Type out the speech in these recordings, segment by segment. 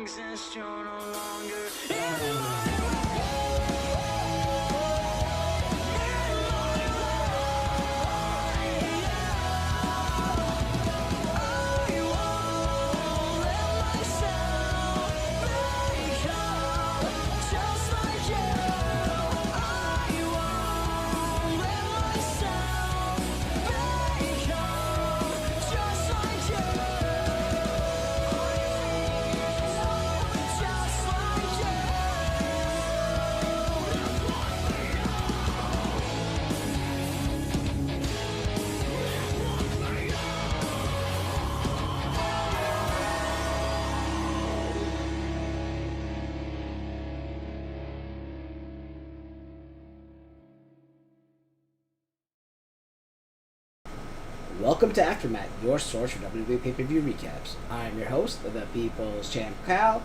exist, you're no longer Welcome to AfterMat, your source for WWE pay-per-view recaps. I'm your host, the People's Champ Cal.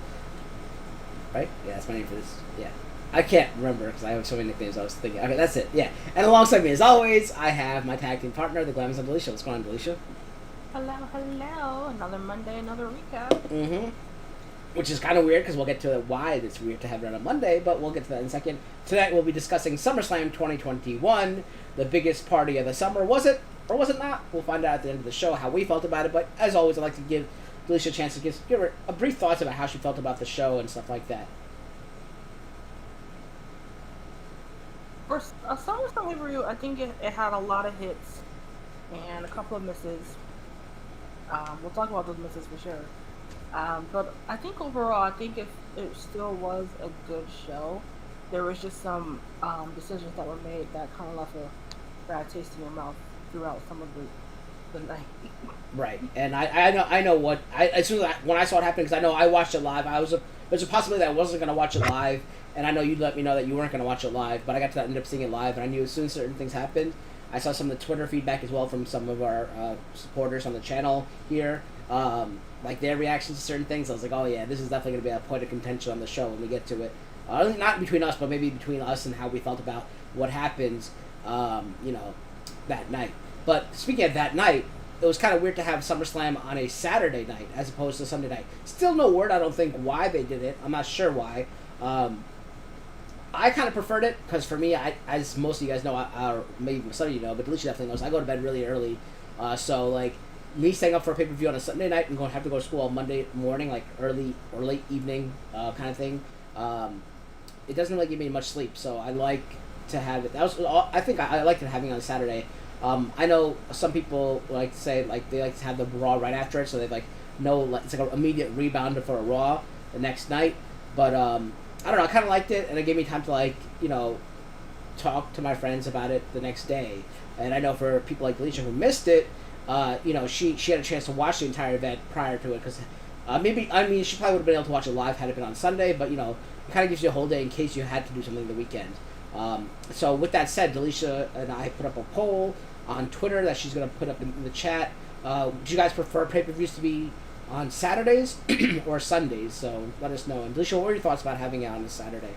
Right? Yeah, that's my name for this. Yeah. I can't remember because I have so many nicknames I was thinking. Okay, that's it. Yeah. And alongside me, as always, I have my tag team partner, the Glamorous Anjulie. What's going on, Anjulie? Hello. Another Monday, another recap. Mm-hmm. Which is kind of weird because we'll get to why it's weird to have it on a Monday, but we'll get to that in a second. Tonight we'll be discussing SummerSlam 2021, the biggest party of the summer. Was it? Or was it not? We'll find out at the end of the show how we felt about it. But as always, I'd like to give Alicia a chance to give her a brief thoughts about how she felt about the show and stuff like that. For a SummerSlam review, I think it had a lot of hits and a couple of misses. We'll talk about those misses for sure. But I think overall, I think it still was a good show. There was just some decisions that were made that kind of left a bad taste in your mouth throughout some of the night. Right, and I know what as soon as when I saw it happen, because I know I watched it live. There's a possibility that I wasn't going to watch it live, and I know you'd let me know that you weren't going to watch it live, but I got to end up seeing it live, and I knew as soon as certain things happened. I saw some of the Twitter feedback as well from some of our supporters on the channel here, like their reactions to certain things. I was like, oh yeah, this is definitely going to be a point of contention on the show when we get to it. Not between us, but maybe between us and how we felt about what happens, that night. But speaking of that night, it was kind of weird to have SummerSlam on a Saturday night as opposed to Sunday night. Still no word, I don't think, why they did it. I'm not sure why. I kind of preferred it because for me, as most of you guys know, or maybe some of you know, but Alicia definitely knows, I go to bed really early. So, like, me staying up for a pay-per-view on a Sunday night and have to go to school on Monday morning, like early or late evening kind of thing, it doesn't really give me much sleep. So I like to have it. I think I liked it having it on Saturday. I know some people like to say they like to have the Raw right after it, so they it's like an immediate rebound for a Raw the next night. But I don't know, I kind of liked it, and it gave me time to talk to my friends about it the next day. And I know for people like Alicia who missed it, she had a chance to watch the entire event prior to it because she probably would have been able to watch it live had it been on Sunday, but it kind of gives you a whole day in case you had to do something the weekend. So with that said, Alicia and I put up a poll on Twitter that she's going to put up in the chat. Do you guys prefer pay-per-views to be on Saturdays or Sundays? So let us know. And Alicia, what were your thoughts about having it on a Saturday?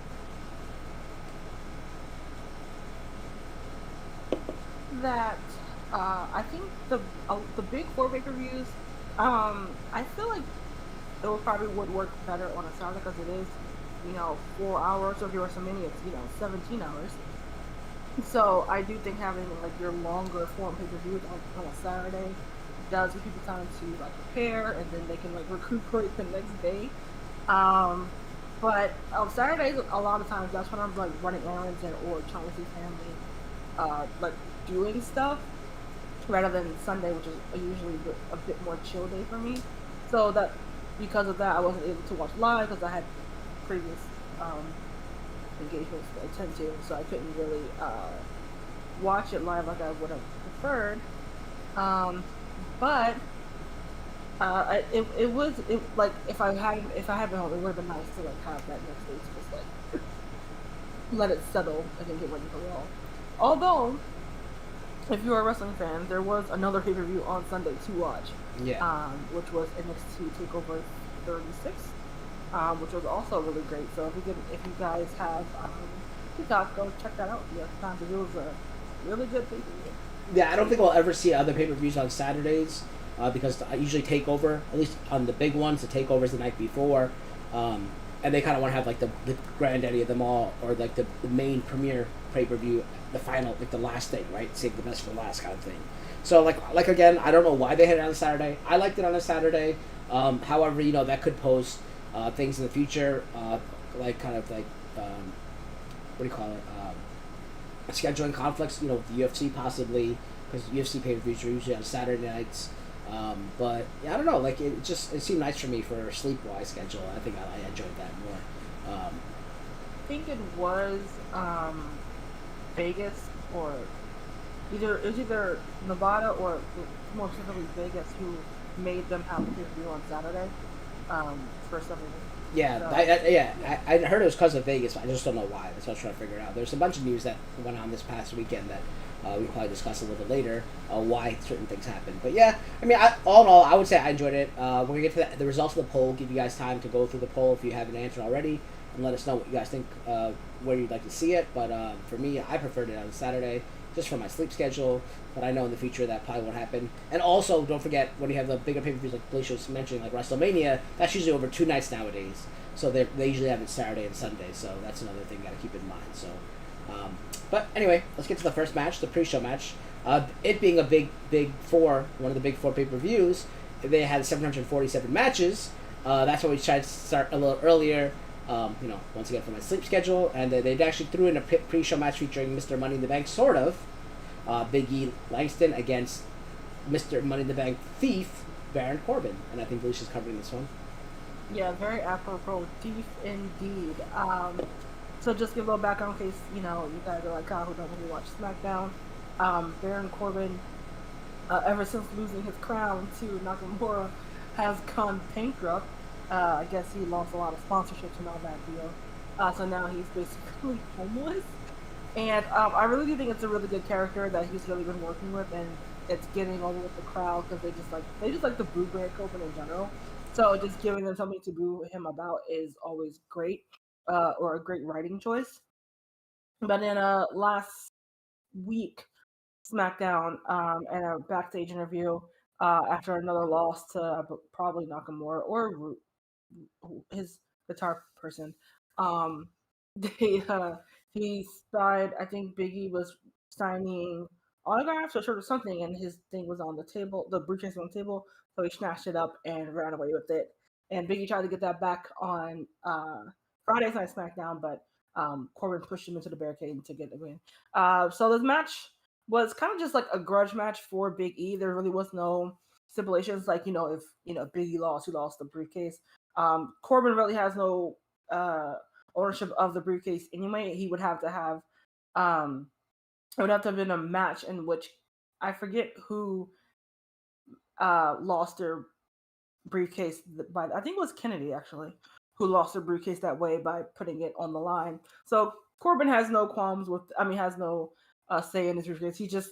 That I think the big four pay-per-views, I feel like it probably would work better on a Saturday because it is 4 hours. So if you're WrestleMania, it's 17 hours. So I do think having your longer form pay-per-views on a Saturday does give people time to prepare, and then they can recuperate the next day. But on Saturdays, a lot of times that's when I'm running errands or trying to see family, doing stuff, rather than Sunday, which is usually a bit more chill day for me. So that because of that, I wasn't able to watch live because I had previous engagements to attend to, so I couldn't really watch it live like I would have preferred. But it was if I had been home, it would have been nice to have that next day to just let it settle and then get ready for Raw. Although, if you're a wrestling fan, there was another pay-per-view on Sunday to watch. Yeah. Which was NXT TakeOver 36. Which was also really great. So if you guys have Peacock, go check that out. Yeah, because it was a really good pay-per-view. Yeah, I don't think I'll ever see other pay-per-views on Saturdays because I usually TakeOver, at least on the big ones, the TakeOver's the night before. And they kind of want to have like the granddaddy of them all, or like the main premiere pay-per-view, the final, like the last thing, right? Save the best for last kind of thing. So like again, I don't know why they had it on a Saturday. I liked it on a Saturday. However, that could pose things in the future, like kind of like what do you call it? Scheduling conflicts, with the UFC possibly, because UFC pay-per-views are usually on Saturday nights. But yeah, I don't know. Like it seemed nice for me for a sleep-wise schedule. I think I enjoyed that more. I think it was Vegas, or either Nevada or more specifically Vegas, who made them have a pay-per-view on Saturday. For some reason. Yeah, So, I heard it was because of Vegas, but I just don't know why. That's what I was trying to figure out. There's a bunch of news that went on this past weekend that we'll probably discuss a little bit later, why certain things happened. But yeah, I mean, all in all, I would say I enjoyed it. We're going to get to the results of the poll, give you guys time to go through the poll if you haven't answered already, and let us know what you guys think, where you'd like to see it. But for me, I preferred it on Saturday, just for my sleep schedule, but I know in the future that probably won't happen. And also, don't forget, when you have the bigger pay-per-views like Bliss was mentioning, like WrestleMania, that's usually over 2 nights nowadays. So they usually have it Saturday and Sunday, so that's another thing you got to keep in mind. So, but anyway, let's get to the first match, the pre-show match. It being a big four, one of the big four pay-per-views, they had 747 matches. That's why we tried to start a little earlier. Once again for my sleep schedule, and they actually threw in a pre-show match featuring Mr. Money in the Bank, sort of. Big E Langston against Mr. Money in the Bank thief, Baron Corbin, and I think Felicia's covering this one. yeah, very apropos, thief indeed. So just give a little background in case you guys are like who don't really watch SmackDown. Baron Corbin, ever since losing his crown to Nakamura, has gone bankrupt. I guess he lost a lot of sponsorships and all that deal. So now he's basically homeless. And I really do think it's a really good character that he's really been working with, and it's getting over with the crowd because they just like to boo Baron Corbin in general. So just giving them something to boo him about is always great, or a great writing choice. But in last week, SmackDown, and a backstage interview after another loss to probably Nakamura or his guitar person. They he signed. I think Biggie was signing autographs or sort of something, and his thing was on the table. The briefcase was on the table, so he snatched it up and ran away with it. And Biggie tried to get that back on Friday's Night SmackDown, but Corbin pushed him into the barricade to get the win. So this match was kind of just like a grudge match for Big E. There really was no stipulations like if Big E lost, he lost the briefcase. Corbin really has no ownership of the briefcase anyway. He would have to have it would have to have been a match in which I forget who lost their briefcase by, I think it was Kennedy actually, who lost their briefcase that way by putting it on the line. So Corbin has no qualms with, has no say in his briefcase. He just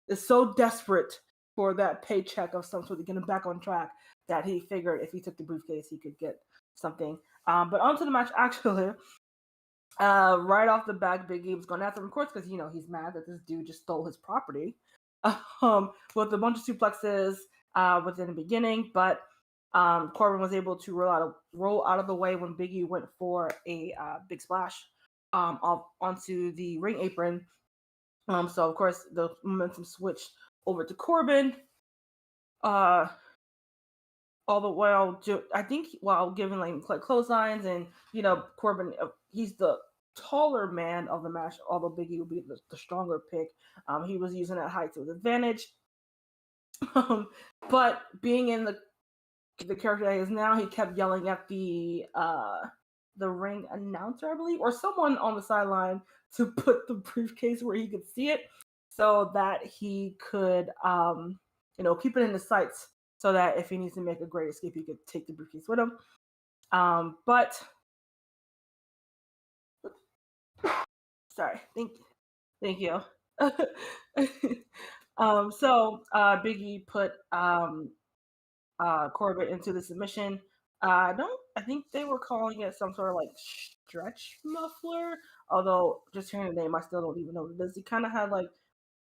is so desperate for that paycheck of some sort to get him back on track that he figured if he took the briefcase, he could get something. But onto the match, actually. Right off the bat, Big E was going after him, of course, because he's mad that this dude just stole his property. With a bunch of suplexes within the beginning, but Corbin was able to roll out of the way when Big E went for a big splash onto the ring apron. So of course the momentum switched over to Corbin. All the while, I think, while giving like clotheslines, and Corbin, he's the taller man of the match, although Big E would be the stronger pick. He was using that height to his advantage. But being in the character that he is now, he kept yelling at the ring announcer, I believe, or someone on the sideline to put the briefcase where he could see it, so that he could keep it in his sights, so that if he needs to make a great escape, he could take the briefcase with him. But sorry, thank you. So Big E put Corbin into the submission. I think they were calling it some sort of like stretch muffler. Although just hearing the name, I still don't even know what it is. He kind of had like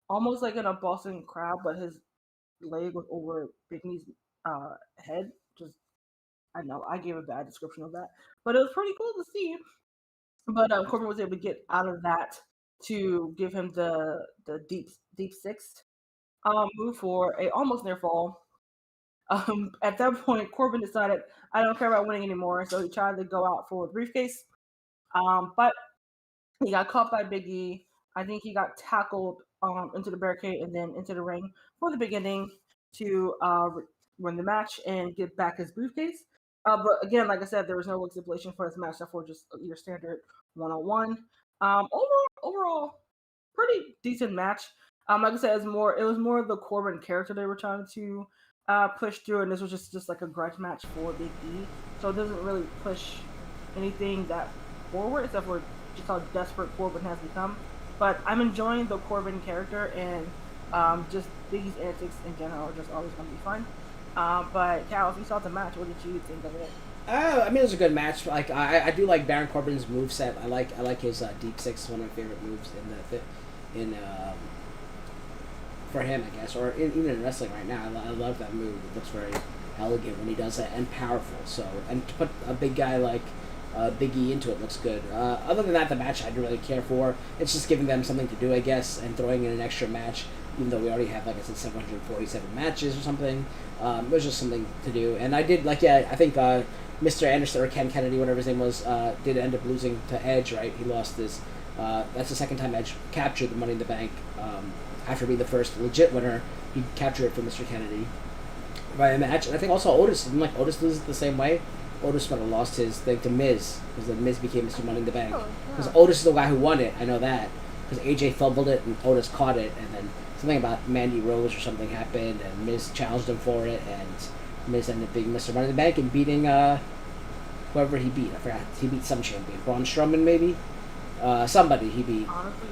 almost like in a Boston crab, but his leg was over Big E's head. Just I know I gave a bad description of that, but it was pretty cool to see. But Corbin was able to get out of that to give him the deep six move for a almost near fall. At that point, Corbin decided, I don't care about winning anymore, so he tried to go out for the briefcase. But he got caught by Big E. I think he got tackled into the barricade and then into the ring for the beginning to win the match and get back his briefcase. But again, like I said, there was no stipulation for this match, therefore just your standard one-on-one. Overall, pretty decent match. Like I said, it was more of the Corbin character they were trying to push through, and this was just like a grudge match for Big E, so it doesn't really push anything that forward, except for just how desperate Corbin has become. But I'm enjoying the Corbin character, and just Big E's antics in general are just always going to be fun. But Cal, if you saw the match, what did you think of it? I mean, it was a good match. Like I do like Baron Corbin's moveset. I like his deep six. One of my favorite moves for him, I guess, or even in wrestling right now. I love that move. It looks very elegant when he does that and powerful. So, and to put a big guy like Big E into it looks good. Other than that, the match I don't really care for. It's just giving them something to do, I guess, and throwing in an extra match, even though we already have, like I said, 747 matches or something. It was just something to do. And I did, I think Mr. Anderson, or Ken Kennedy, whatever his name was, did end up losing to Edge, right? He lost his, that's the second time Edge captured the Money in the Bank. After being the first legit winner, he captured it from Mr. Kennedy by a match. And I think also Otis, didn't Otis lose it the same way? Otis might have lost his thing to Miz, because then Miz became Mr. Money in the Bank. Because Otis is the guy who won it, I know that. Because AJ fumbled it and Otis caught it, and then something about Mandy Rose or something happened, and Miz challenged him for it, and Miz ended up being Mr. Money in the Bank and beating whoever he beat. I forgot. He beat some champion. Braun Strowman, maybe? Somebody he beat. Honestly,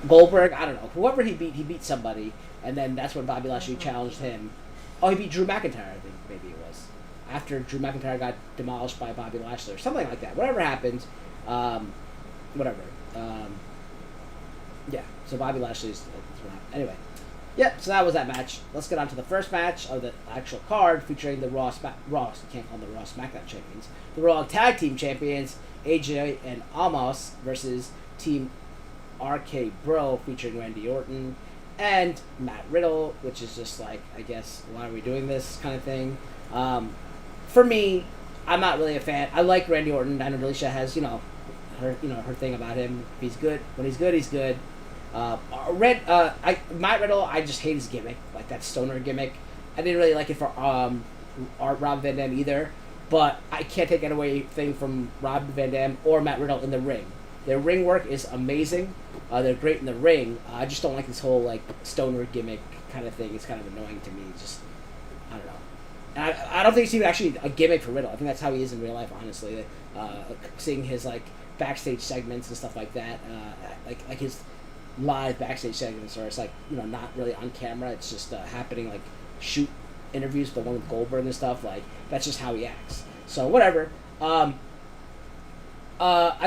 Goldberg, I don't know. Whoever he beat somebody, and then that's when Bobby Lashley challenged him. Oh, he beat Drew McIntyre, I think maybe it was. After Drew McIntyre got demolished by Bobby Lashley or something like that. Whatever happened, whatever. Yeah, so Bobby Lashley's what happened. Anyway, yeah, so that was that match. Let's get on to the first match of the actual card featuring the Raw, you can't call them the Raw SmackDown champions. The Raw Tag Team Champions, AJ and Amos versus Team RKO featuring Randy Orton and Matt Riddle, which is just like, I guess, why are we doing this kind of thing. For me, I'm not really a fan. I like Randy Orton. I know Alicia has, her thing about him. If he's good, when he's good, he's good. Matt Riddle, I just hate his gimmick, like that stoner gimmick. I didn't really like it for Rob Van Dam either, but I can't take anything from Rob Van Dam or Matt Riddle in the ring. Their ring work is amazing. They're great in the ring. I just don't like this whole like stoner gimmick kind of thing. It's kind of annoying to me. Just, I don't know. And I don't think it's even actually a gimmick for Riddle. I think that's how he is in real life, honestly. Seeing his like backstage segments and stuff like that, like his live backstage segments, where it's like not really on camera. It's just happening like shoot interviews, the one with Goldberg and stuff. Like that's just how he acts. So whatever. I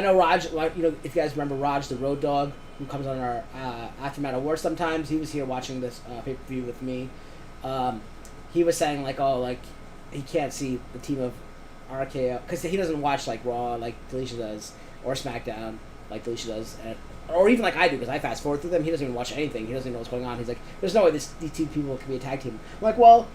know Raj, if you guys remember Raj, the Road Dogg, who comes on our AfterMat Awards sometimes. He was here watching this pay-per-view with me. He was saying he can't see the team of RKO because he doesn't watch like Raw like Delisha does, or SmackDown like Delisha does, or even like I do, because I fast forward through them. He doesn't even watch anything. He doesn't even know what's going on. He's like, there's no way these two people can be a tag team. I'm like, well,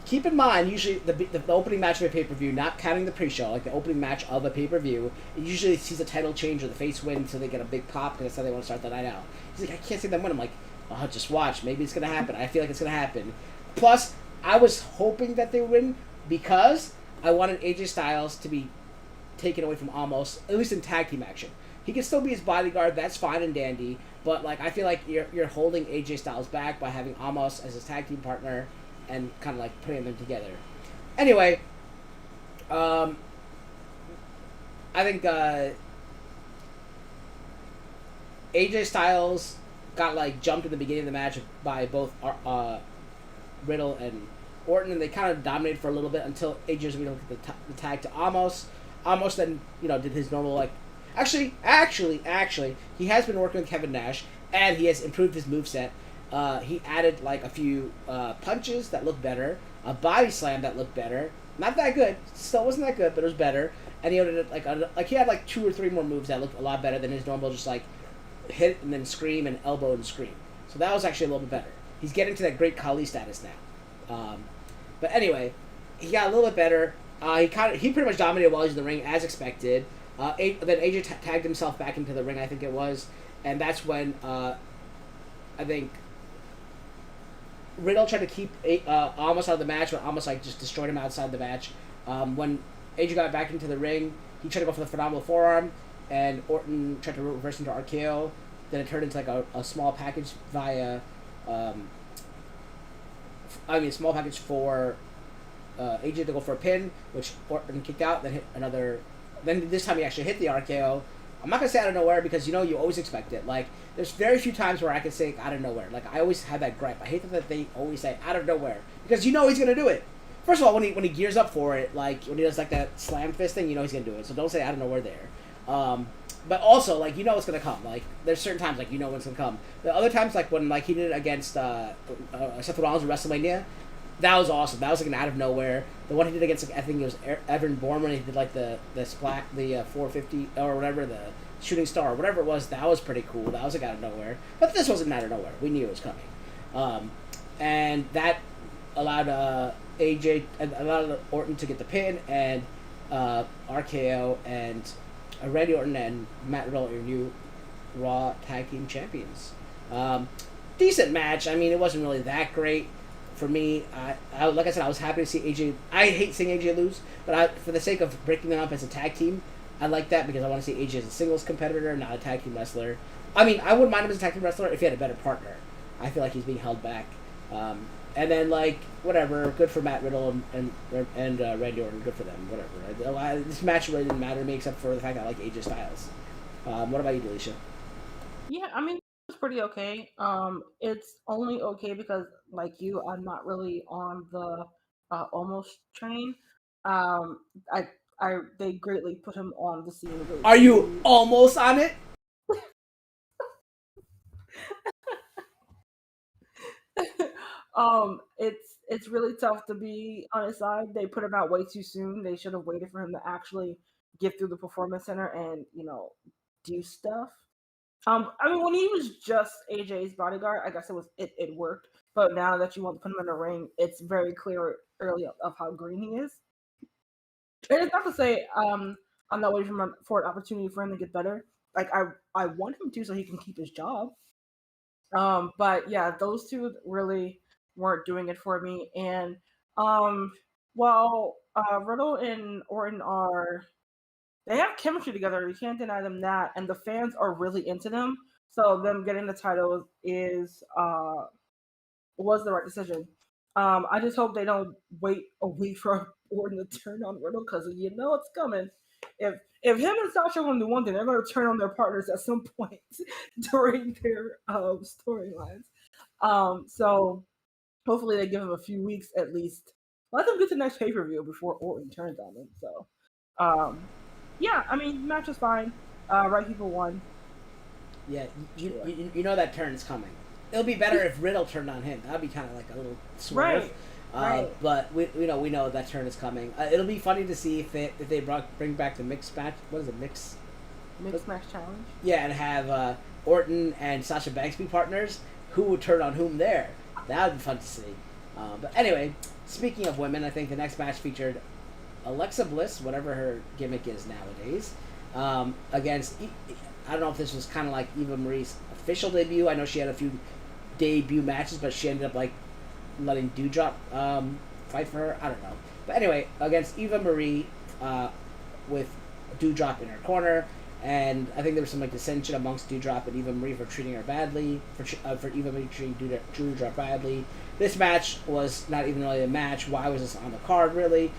keep in mind, usually the opening match of a pay-per-view, not counting the pre-show, like the opening match of a pay-per-view, it usually sees a title change or the face win, so they get a big pop because that's how they want to start the night out. He's like, I can't see them win. I'm like, oh, just watch. Maybe it's going to happen. I feel like it's going to happen. Plus, I was hoping that they win because I wanted AJ Styles to be taken away from Amos, at least in tag team action. He can still be his bodyguard, that's fine and dandy, but like I feel like you're holding AJ Styles back by having Amos as his tag team partner and kind of like putting them together. Anyway, I think AJ Styles got like jumped at the beginning of the match by both Riddle and Orton, and they kind of dominated for a little bit until AJ was able to get the tag to Amos. Amos then did his normal like. Actually, he has been working with Kevin Nash, and he has improved his moveset. He added like a few punches that look better, a body slam that looked better, Not that good. Still wasn't that good, but it was better. And he had he had like 2 or 3 more moves that looked a lot better than his normal just like hit and then scream and elbow and scream. So that was actually a little bit better. He's getting to that great Khali status now. But anyway, he got a little bit better. He pretty much dominated while he was in the ring as expected. Then AJ tagged himself back into the ring, I think it was, and that's when I think Riddle tried to keep Almost out of the match, but almost like just destroyed him outside the match. When AJ got back into the ring, he tried to go for the phenomenal forearm, and Orton tried to reverse into RKO. Then it turned into like a small package via, small package for AJ to go for a pin, which Orton kicked out. Then hit another. Then this time he actually hit the RKO. I'm not gonna say out of nowhere because you always expect it. Like there's very few times where I can say out of nowhere. Like I always have that gripe. I hate that they always say out of nowhere because he's gonna do it. First of all, when he gears up for it, like when he does like that slam fist thing, he's gonna do it. So don't say out of nowhere there. But also like it's gonna come. Like there's certain times like when it's gonna come. The other times like when like he did it against Seth Rollins in WrestleMania. That was awesome. That was like an out of nowhere. The one he did against, I think it was Evan Bourne when he did like the splat, the 450 or whatever, the shooting star or whatever it was. That was pretty cool. That was like out of nowhere. But this wasn't out of nowhere. We knew it was coming, and that allowed allowed Orton to get the pin and RKO and Randy Orton and Matt Riddle, your new Raw Tag Team Champions. Decent match. I mean, it wasn't really that great. For me, I like I said, I was happy to see AJ. I hate seeing AJ lose, but for the sake of breaking them up as a tag team, I like that because I want to see AJ as a singles competitor, not a tag team wrestler. I mean, I wouldn't mind him as a tag team wrestler if he had a better partner. I feel like he's being held back. And then like whatever, good for Matt Riddle and Randy Orton, good for them. Whatever. This match really didn't matter to me except for the fact that I like AJ Styles. What about you, Delisha? Yeah, I mean it's pretty okay. It's only okay because like you, I'm not really on the almost train. I they greatly put him on the scene. Really Are you almost on it? It's really tough to be on his side. They put him out way too soon. They should have waited for him to actually get through the performance center and do stuff. I mean, when he was just AJ's bodyguard, I guess it worked. But now that you want to put him in the ring, it's very clear early of how green he is. And it's not to say I'm not waiting for an opportunity for him to get better. Like I want him to so he can keep his job. But yeah, those two really weren't doing it for me. And Riddle and Orton they have chemistry together. You can't deny them that, and the fans are really into them. So them getting the titles was the right decision. I just hope they don't wait a week for Orton to turn on Riddle because it's coming. If him and Sasha want to do one thing, they're going to turn on their partners at some point during their storylines. So hopefully they give him a few weeks at least. Let them get to the next pay-per-view before Orton turns on them. So, yeah, I mean, match was fine. Right people won. Yeah, you know that turn's coming. It'll be better if Riddle turned on him. That'd be kind of like a little swerve. Right. But we know that turn is coming. It'll be funny to see if they bring back the mixed match. What is it, mixed match challenge? Yeah, and have Orton and Sasha Banks be partners. Who would turn on whom there? That would be fun to see. But anyway, speaking of women, I think the next match featured Alexa Bliss, whatever her gimmick is nowadays, against, I don't know if this was kind of like Eva Marie's official debut. I know she had a few debut matches, but she ended up like letting Doudrop fight for her. I don't know. But anyway, against Eva Marie with Doudrop in her corner, and I think there was some like dissension amongst Doudrop and Eva Marie for treating her badly, for Eva Marie treating Doudrop badly. This match was not even really a match. Why was this on the card, really?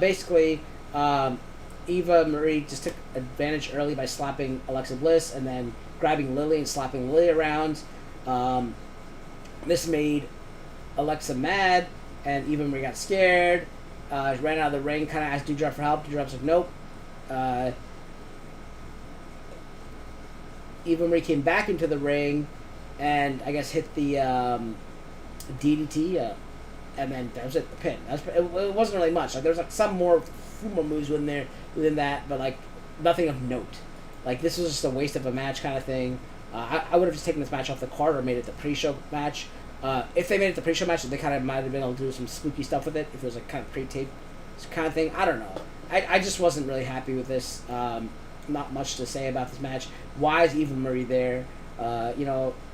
Basically, Eva Marie just took advantage early by slapping Alexa Bliss and then grabbing Lily and slapping Lily around. This made Alexa mad, and Eva Marie got scared. Ran out of the ring, kind of asked Doudrop for help. Doudrop's like, nope. Eva Marie came back into the ring and I guess hit the DDT, and then that was it. The pin. It wasn't really much. Like there was like few more moves within that, but like nothing of note. Like this was just a waste of a match kind of thing. I would have just taken this match off the card or made it the pre-show match. If they made it the pre-show match, they kind of might have been able to do some spooky stuff with it. If it was like kind of pre-tape kind of thing, I don't know. I just wasn't really happy with this. Not much to say about this match. Why is Eva Marie there?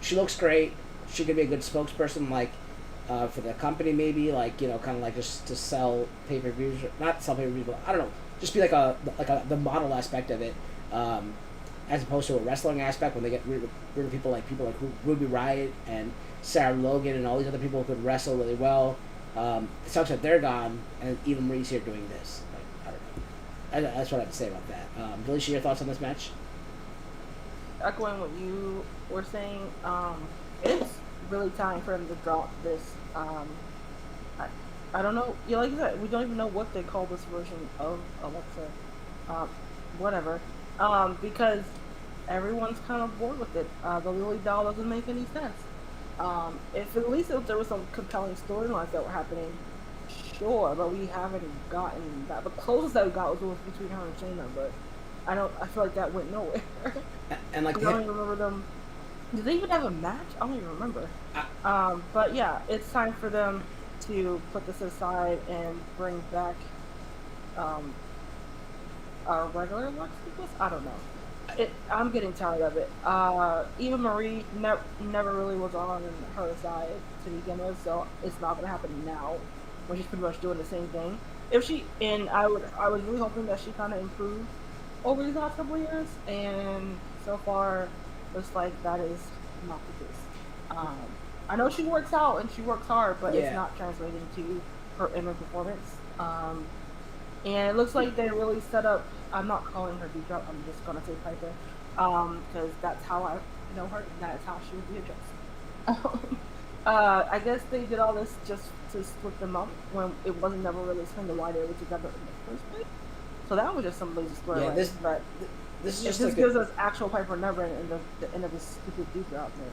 She looks great. She could be a good spokesperson, like for the company, maybe, like kind of like just to sell pay-per-views, not sell pay-per-views, but I don't know, just be like the model aspect of it. As opposed to a wrestling aspect when they get rid of people like Ruby Riott and Sarah Logan and all these other people who could wrestle really well. It sucks that they're gone and Eva Marie's here doing this. Like, I don't know. That's what I have to say about that. Felicia, your thoughts on this match? Echoing what you were saying, it's really time for them to drop this. I don't know. Like you said, we don't even know what they call this version of Alexa. Whatever. Because everyone's kind of bored with it. The Lily doll doesn't make any sense. If at least if there was some compelling storylines that were happening, sure, but we haven't gotten that. The closest that we got was between her and Shayna, but I feel like that went nowhere. And like, I don't even remember them. Did they even have a match? I don't even remember. But yeah, it's time for them to put this aside and bring back a regular Lexi. I don't know. I'm getting tired of it. Eva Marie never really was on her side to begin with, so it's not gonna happen now when she's pretty much doing the same thing. I was really hoping that she kind of improved over these last couple of years, and so far, looks like that is not the case. I know she works out and she works hard, but it's not translating to her inner performance. And it looks like they really set up. I'm not calling her Doudrop. I'm just gonna say Piper, because that's how I know her. That's how she would be addressed. I guess they did all this just to split them up when it wasn't never really explained why they were together in the first place. So that was just some lazy story. Yeah, this gives us actual Piper Never and the end of this stupid Doudrop, then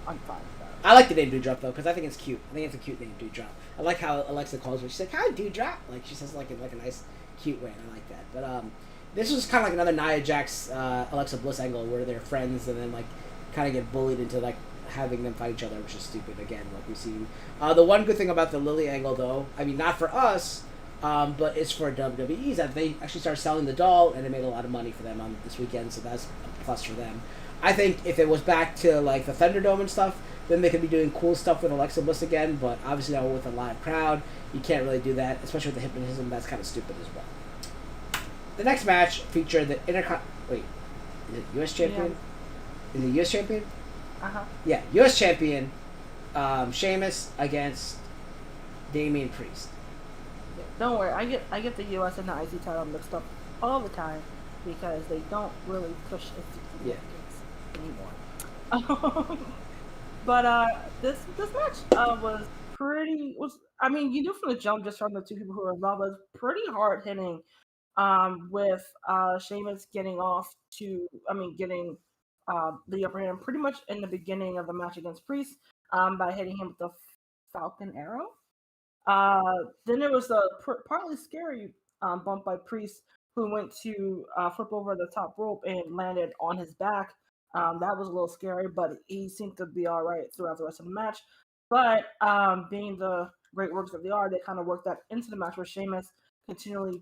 I'm fine with that. I like the name Doudrop though, because I think it's cute. I think it's a cute name, Doudrop. I like how Alexa calls her. She's like, "Hi, Doudrop." Like she says like in a nice, cute way, and I like that. But this was kind of like another Nia Jax, Alexa Bliss angle where they're friends and then like kind of get bullied into like having them fight each other, which is stupid again, like we see. The one good thing about the Lily angle though, I mean not for us, but it's for WWE, is that they actually started selling the doll and it made a lot of money for them on this weekend, so that's a plus for them. I think if it was back to like the Thunderdome and stuff, then they could be doing cool stuff with Alexa Bliss again, but obviously now with a live crowd, you can't really do that, especially with the hypnotism. That's kind of stupid as well. The next match featured the is it U.S. champion? Yeah. Is it U.S. champion? Yeah, U.S. champion, Sheamus against Damien Priest. Yeah, don't worry, I get the U.S. and the IC title mixed up all the time because they don't really push its anymore. But this match was I mean, you knew from the jump just from the two people who were involved, it was pretty hard hitting. With Sheamus getting the upper hand pretty much in the beginning of the match against Priest by hitting him with the Falcon Arrow. Then there was a partly scary bump by Priest who went to flip over the top rope and landed on his back. That was a little scary, but he seemed to be all right throughout the rest of the match. But being the great works that they are, they kind of worked that into the match where Sheamus continually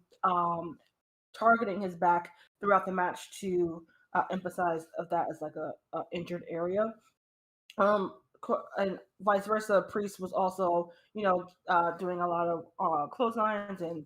targeting his back throughout the match to emphasize of that as like a injured area. And vice versa, Priest was also, doing a lot of clotheslines and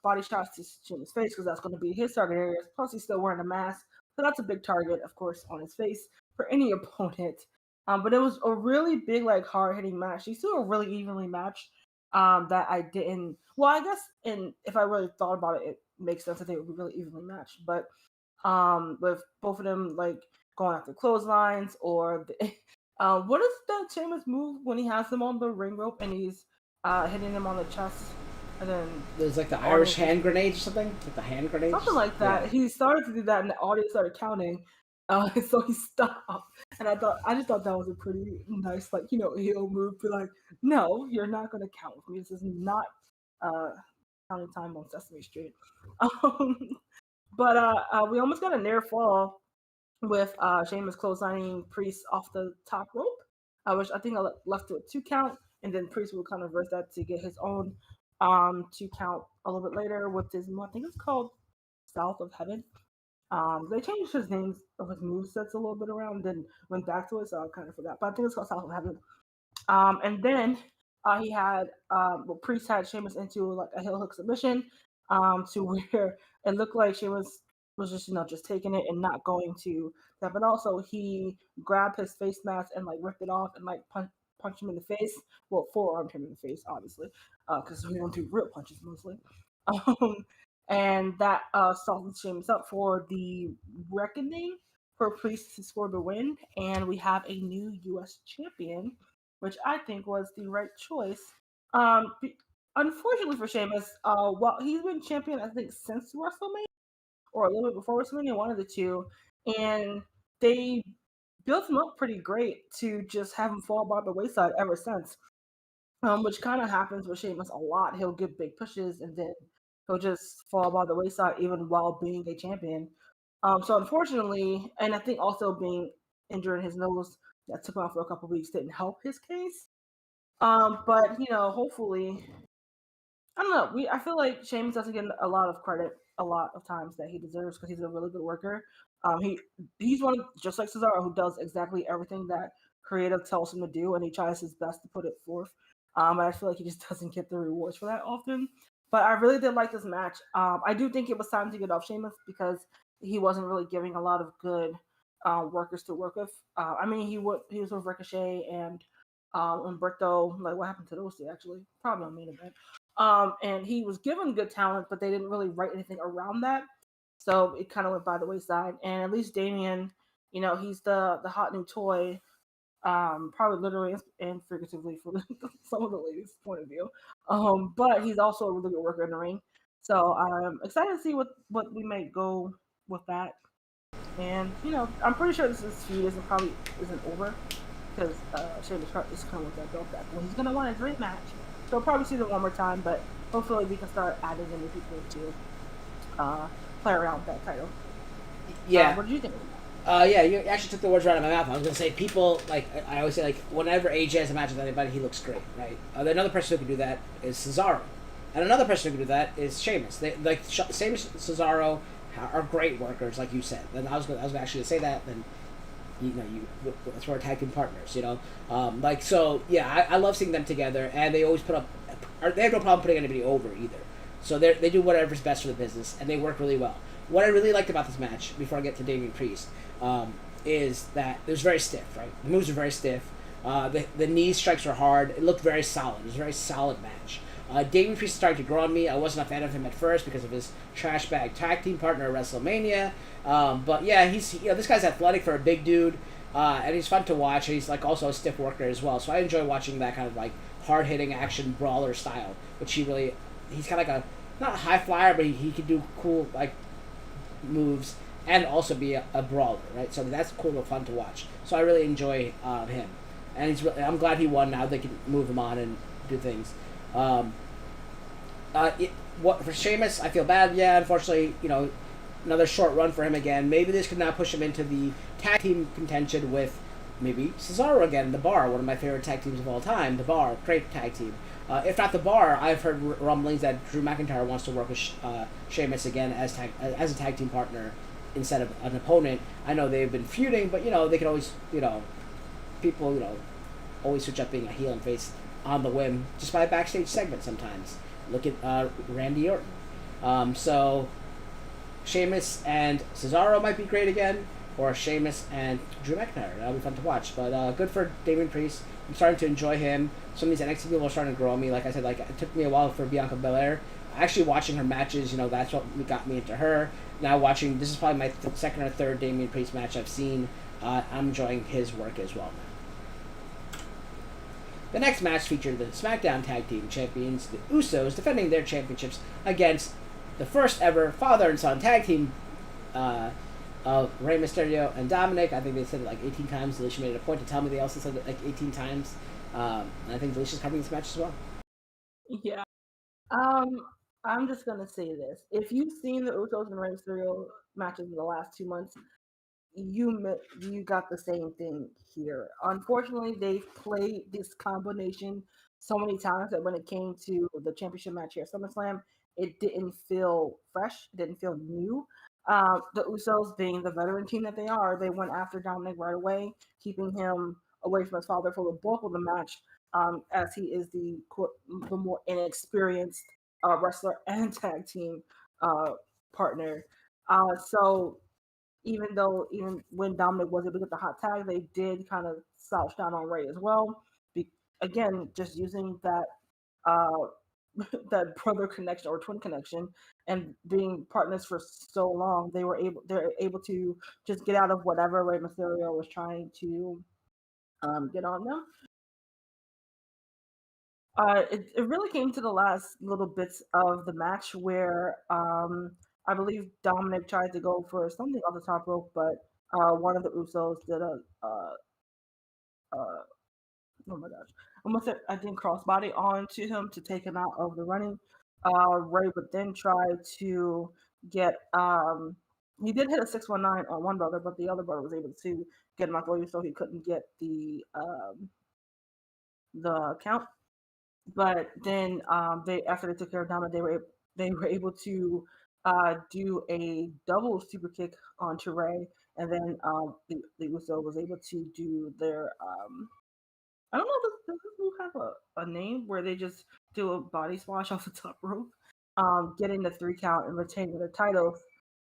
body shots to Sheamus' face because that's going to be his target area. Plus, he's still wearing a mask, so that's a big target, of course, on his face for any opponent. But it was a really big, like, hard-hitting match. These two are really evenly matched. That I didn't. Well, I guess, if I really thought about it, it makes sense that they would be really evenly matched. But with both of them like going after clotheslines or what is that Sheamus move when he has them on the ring rope and he's hitting them on the chest and then there's like the Irish hand grenade or something, like the hand grenade, something like that. Yeah. He started to do that and the audience started counting. So he stopped, and I just thought that was a pretty nice, like, heel move. Be like, no, you're not gonna count with me. This is not counting time on Sesame Street. Um, but we almost got a near fall with Sheamus clotheslining Priest off the top rope, which I think I left to a 2 count, and then Priest will kind of reverse that to get his own 2 count a little bit later with his, I think it's called South of Heaven. They changed his names of his movesets a little bit around, then went back to it, so I kind of forgot. But I think it's called South of Heaven. And then he had, Priest had Sheamus into like a heel hook submission, to where it looked like Sheamus was just, just taking it and not going to that. But also he grabbed his face mask and like ripped it off and like punched him in the face. Well, forearmed him in the face, obviously, because we don't do real punches mostly. And that salted Sheamus up for the reckoning for Priest to score the win. And we have a new U.S. champion, which I think was the right choice. Unfortunately for Sheamus, well, he's been champion, I think, since WrestleMania, or a little bit before WrestleMania, one of the two. And they built him up pretty great to just have him fall by the wayside ever since. Which kind of happens with Sheamus a lot. He'll give big pushes and then he'll just fall by the wayside even while being a champion. So unfortunately, and I think also being injured in his nose that took him out for a couple of weeks didn't help his case. But hopefully, I don't know. I feel like Sheamus doesn't get a lot of credit a lot of times that he deserves because he's a really good worker. He's one of, just like Cesaro, who does exactly everything that creative tells him to do, and he tries his best to put it forth. But I feel like he just doesn't get the rewards for that often. But I really did like this match. I do think it was time to get off Sheamus because he wasn't really giving a lot of good workers to work with. I mean, he was with Ricochet and Humberto. Like, what happened to those two, actually? Probably on main event. And he was given good talent, but they didn't really write anything around that. So it kind of went by the wayside. And at least Damien, he's the hot new toy. Probably literally and figuratively for some of the ladies' point of view. But he's also a really good worker in the ring. So I'm excited to see what we may go with that. And I'm pretty sure this feud isn't over because Sheamus is coming with that belt back. Well, he's gonna want a great match. So we'll probably see it one more time, but hopefully we can start adding in new people to play around with that title. Yeah. What did you think? Yeah, you actually took the words right out of my mouth. I was going to say, people, like, I always say, like, whenever AJ has a match with anybody, he looks great, right? Another person who can do that is Cesaro. And another person who can do that is Sheamus. Same as Cesaro are great workers, like you said. And I was actually going to say that, then, that's where we're tag team partners, I love seeing them together, and they always they have no problem putting anybody over either. So they do whatever's best for the business, and they work really well. What I really liked about this match, before I get to Damien Priest, is that it was very stiff, right? The moves were very stiff. The knee strikes were hard. It looked very solid. It was a very solid match. Damien Priest started to grow on me. I wasn't a fan of him at first because of his trash bag tag team partner at WrestleMania. But yeah, he's this guy's athletic for a big dude, and he's fun to watch. And he's like also a stiff worker as well. So I enjoy watching that kind of like hard hitting action brawler style, which he's kind of like a not a high flyer, but he can do cool like moves and also be a brawler, right? So that's cool and fun to watch. So I really enjoy him, and I'm glad he won. Now they can move him on and do things. For Sheamus, I feel bad. Yeah, unfortunately, another short run for him again. Maybe this could now push him into the tag team contention with maybe Cesaro again. The Bar, one of my favorite tag teams of all time. The Bar, great tag team. If not The Bar, I've heard rumblings that Drew McIntyre wants to work with Sheamus again as a tag team partner instead of an opponent. I know they've been feuding, but they can always, people, always switch up being a heel and face on the whim just by a backstage segment sometimes. Look at Randy Orton. So Sheamus and Cesaro might be great again, or Sheamus and Drew McIntyre. That'll be fun to watch. But good for Damien Priest. I'm starting to enjoy him. Some of these NXT people are starting to grow on me. Like I said, it took me a while for Bianca Belair. Actually watching her matches, that's what got me into her. Now watching, this is probably my second or third Damien Priest match I've seen. I'm enjoying his work as well now. The next match featured the Smackdown Tag Team Champions, the Usos, defending their championships against the first ever father and son tag team of Rey Mysterio and Dominic. I think they said it like 18 times. Alicia made it a point to tell me they also said it like 18 times. And I think Alicia's covering this match as well. Yeah. Um, I'm just gonna say this: if you've seen the Usos and Rey Mysterio matches in the last 2 months, you got the same thing here. Unfortunately, they've played this combination so many times that when it came to the championship match here at SummerSlam, it didn't feel fresh. It didn't feel new. The Usos, being the veteran team that they are, they went after Dominic right away, keeping him away from his father for the bulk of the match, as he is the more inexperienced wrestler and tag team uh, partner. So even when Dominic was able to get the hot tag, they did kind of slouch down on Rey as well. Again, just using that uh, that brother connection or twin connection, and being partners for so long, they're able to just get out of whatever Rey Mysterio was trying to get on them. It really came to the last little bits of the match where I believe Dominic tried to go for something on the top rope, but one of the Usos did a uh, oh my gosh, almost I think crossbody onto him to take him out of the running. Ray would then try to get he did hit a 619 on one brother, but the other brother was able to get him out the way, so he couldn't get the count. But then they after they took care of Dama, they were able to do a double super kick onto Ray, and then the Uso was able to do their I don't know does this move have a name where they just do a body splash off the top rope, getting the 3 count and retaining their titles.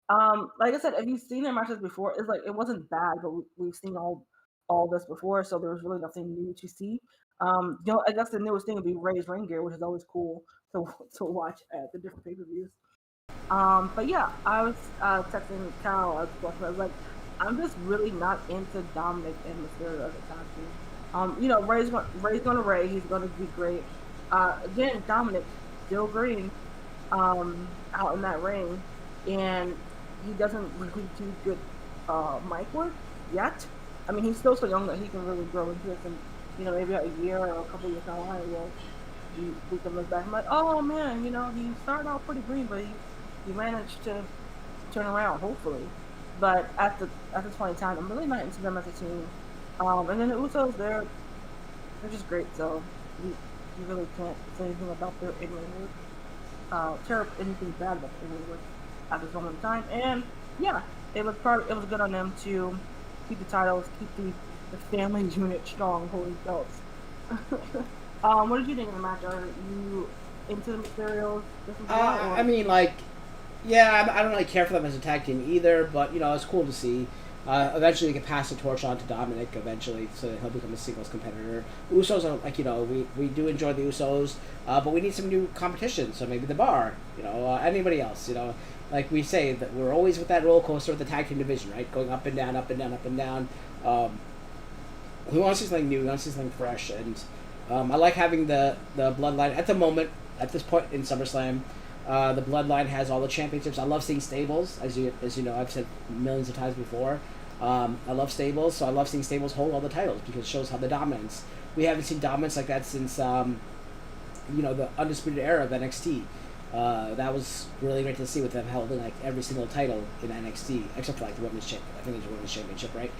Like I said, if you've seen their matches before, it's like it wasn't bad, but we've seen all this before, so there was really nothing new to see. I guess the newest thing would be Ray's ring gear, which is always cool to to watch at the different pay-per-views. But yeah, I was texting Cal. I was like, I'm just really not into Dominic and Mysterio as a tag team. Ray's going to Ray. He's going to be great. Again, Dominic still green out in that ring, and he doesn't really do good mic work yet. I mean, he's still so young that he can really grow into this, and maybe a year or a couple years down the line, we can look back and be like, oh man, he started out pretty green, but he managed to turn around, hopefully. But at this point in time, I'm really not into them as a team. And then the Usos, they're just great. So you really can't say anything about their in-ring work. Tear up anything bad about their in-ring work at this moment in time. And yeah, it was good on them to keep the titles, keep the family unit strong, holding belts. What did you think of the match? Are you into the Mysterios? I mean, like, yeah, I don't really care for them as a tag team either, but it's cool to see. Eventually, they can pass the torch on to Dominic eventually, so that he'll become a singles competitor. Usos are like, we do enjoy the Usos, but we need some new competition. So maybe the Bar, anybody else, like we say that we're always with that roller coaster with the tag team division, right? Going up and down, up and down, up and down. We want to see something new. We want to see something fresh, and I like having the bloodline at the moment. At this point in SummerSlam, the bloodline has all the championships. I love seeing stables, as you know. I've said millions of times before. I love stables, so I love seeing stables hold all the titles because it shows how the dominance. We haven't seen dominance like that since the undisputed era of NXT. That was really great to see with them holding like every single title in NXT, except for like the women's championship. I think there's a women's championship, right?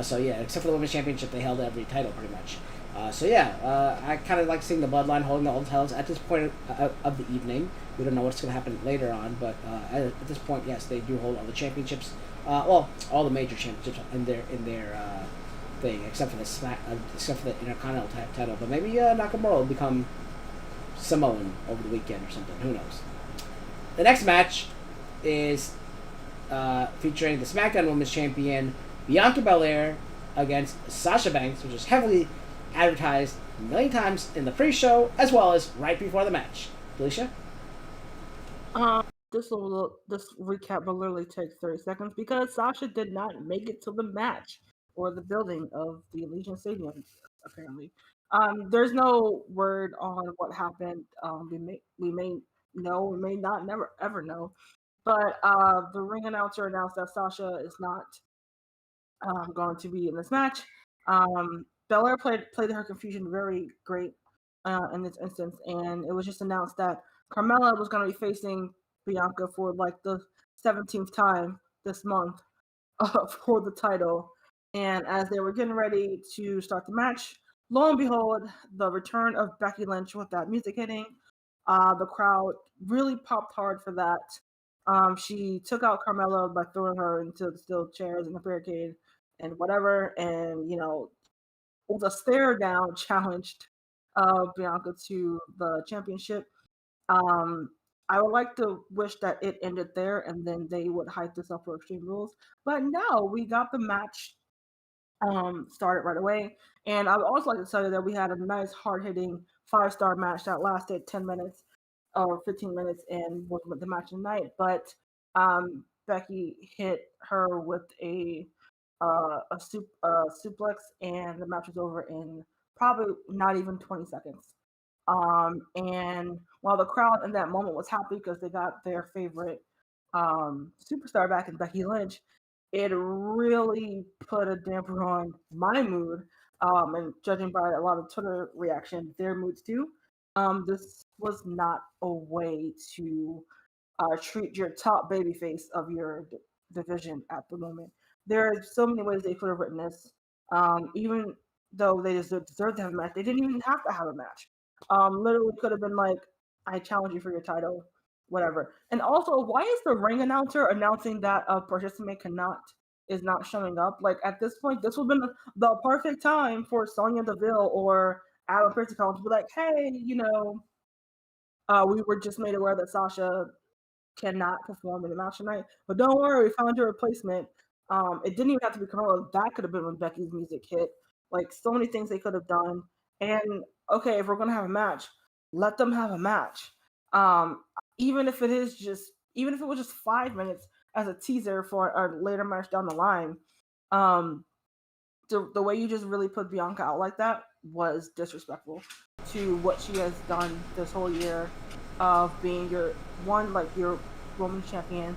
So yeah, except for the women's championship, they held every title pretty much. I kind of like seeing the bloodline holding all the titles at this point of the evening. We don't know what's going to happen later on, but at this point, yes, they do hold all the championships. All the major championships in their thing, except for the Intercontinental title. But maybe Nakamura will become Samoan over the weekend or something. Who knows? The next match is featuring the SmackDown Women's Champion Bianca Belair against Sasha Banks, which is heavily advertised a million times in the pre-show as well as right before the match. Felicia? This recap will literally take 30 seconds because Sasha did not make it to the match or the building of the Allegiant Stadium, apparently. There's no word on what happened. We may know, we may not never ever know. But the ring announcer announced that Sasha is not going to be in this match. Belair played her confusion very great in this instance, and it was just announced that Carmella was going to be facing Bianca for like the 17th time this month for the title. And as they were getting ready to start the match, lo and behold, the return of Becky Lynch with that music hitting. The crowd really popped hard for that. She took out Carmella by throwing her into the steel chairs and the barricade and whatever, and with a stare down challenged Bianca to the championship. Um, I would like to wish that it ended there and then they would hype this up for Extreme Rules, but no, we got the match started right away. And I would also like to tell you that we had a nice hard hitting 5-star match that lasted 10 minutes or 15 minutes and was the match of the night. But Becky hit her with a suplex, and the match was over in probably not even 20 seconds. And while the crowd in that moment was happy because they got their favorite superstar back in Becky Lynch, it really put a damper on my mood. And judging by a lot of Twitter reaction, their moods too. This was not a way to treat your top babyface of your division at the moment. There are so many ways they could have written this. Even though they deserved to have a match, they didn't even have to have a match. Literally could have been like, I challenge you for your title, whatever. And also, why is the ring announcer announcing that a participant is not showing up? Like at this point, this would have been the perfect time for Sonya Deville or Adam Pearce to come to be like, hey, we were just made aware that Sasha cannot perform in the match tonight, but don't worry, we found your replacement. It didn't even have to be Carmella. That could have been when Becky's music hit. Like so many things they could have done. And okay, if we're gonna have a match, let them have a match. Even if it was just 5 minutes as a teaser for a later match down the line. The way you just really put Bianca out like that was disrespectful to what she has done this whole year of being your women's champion,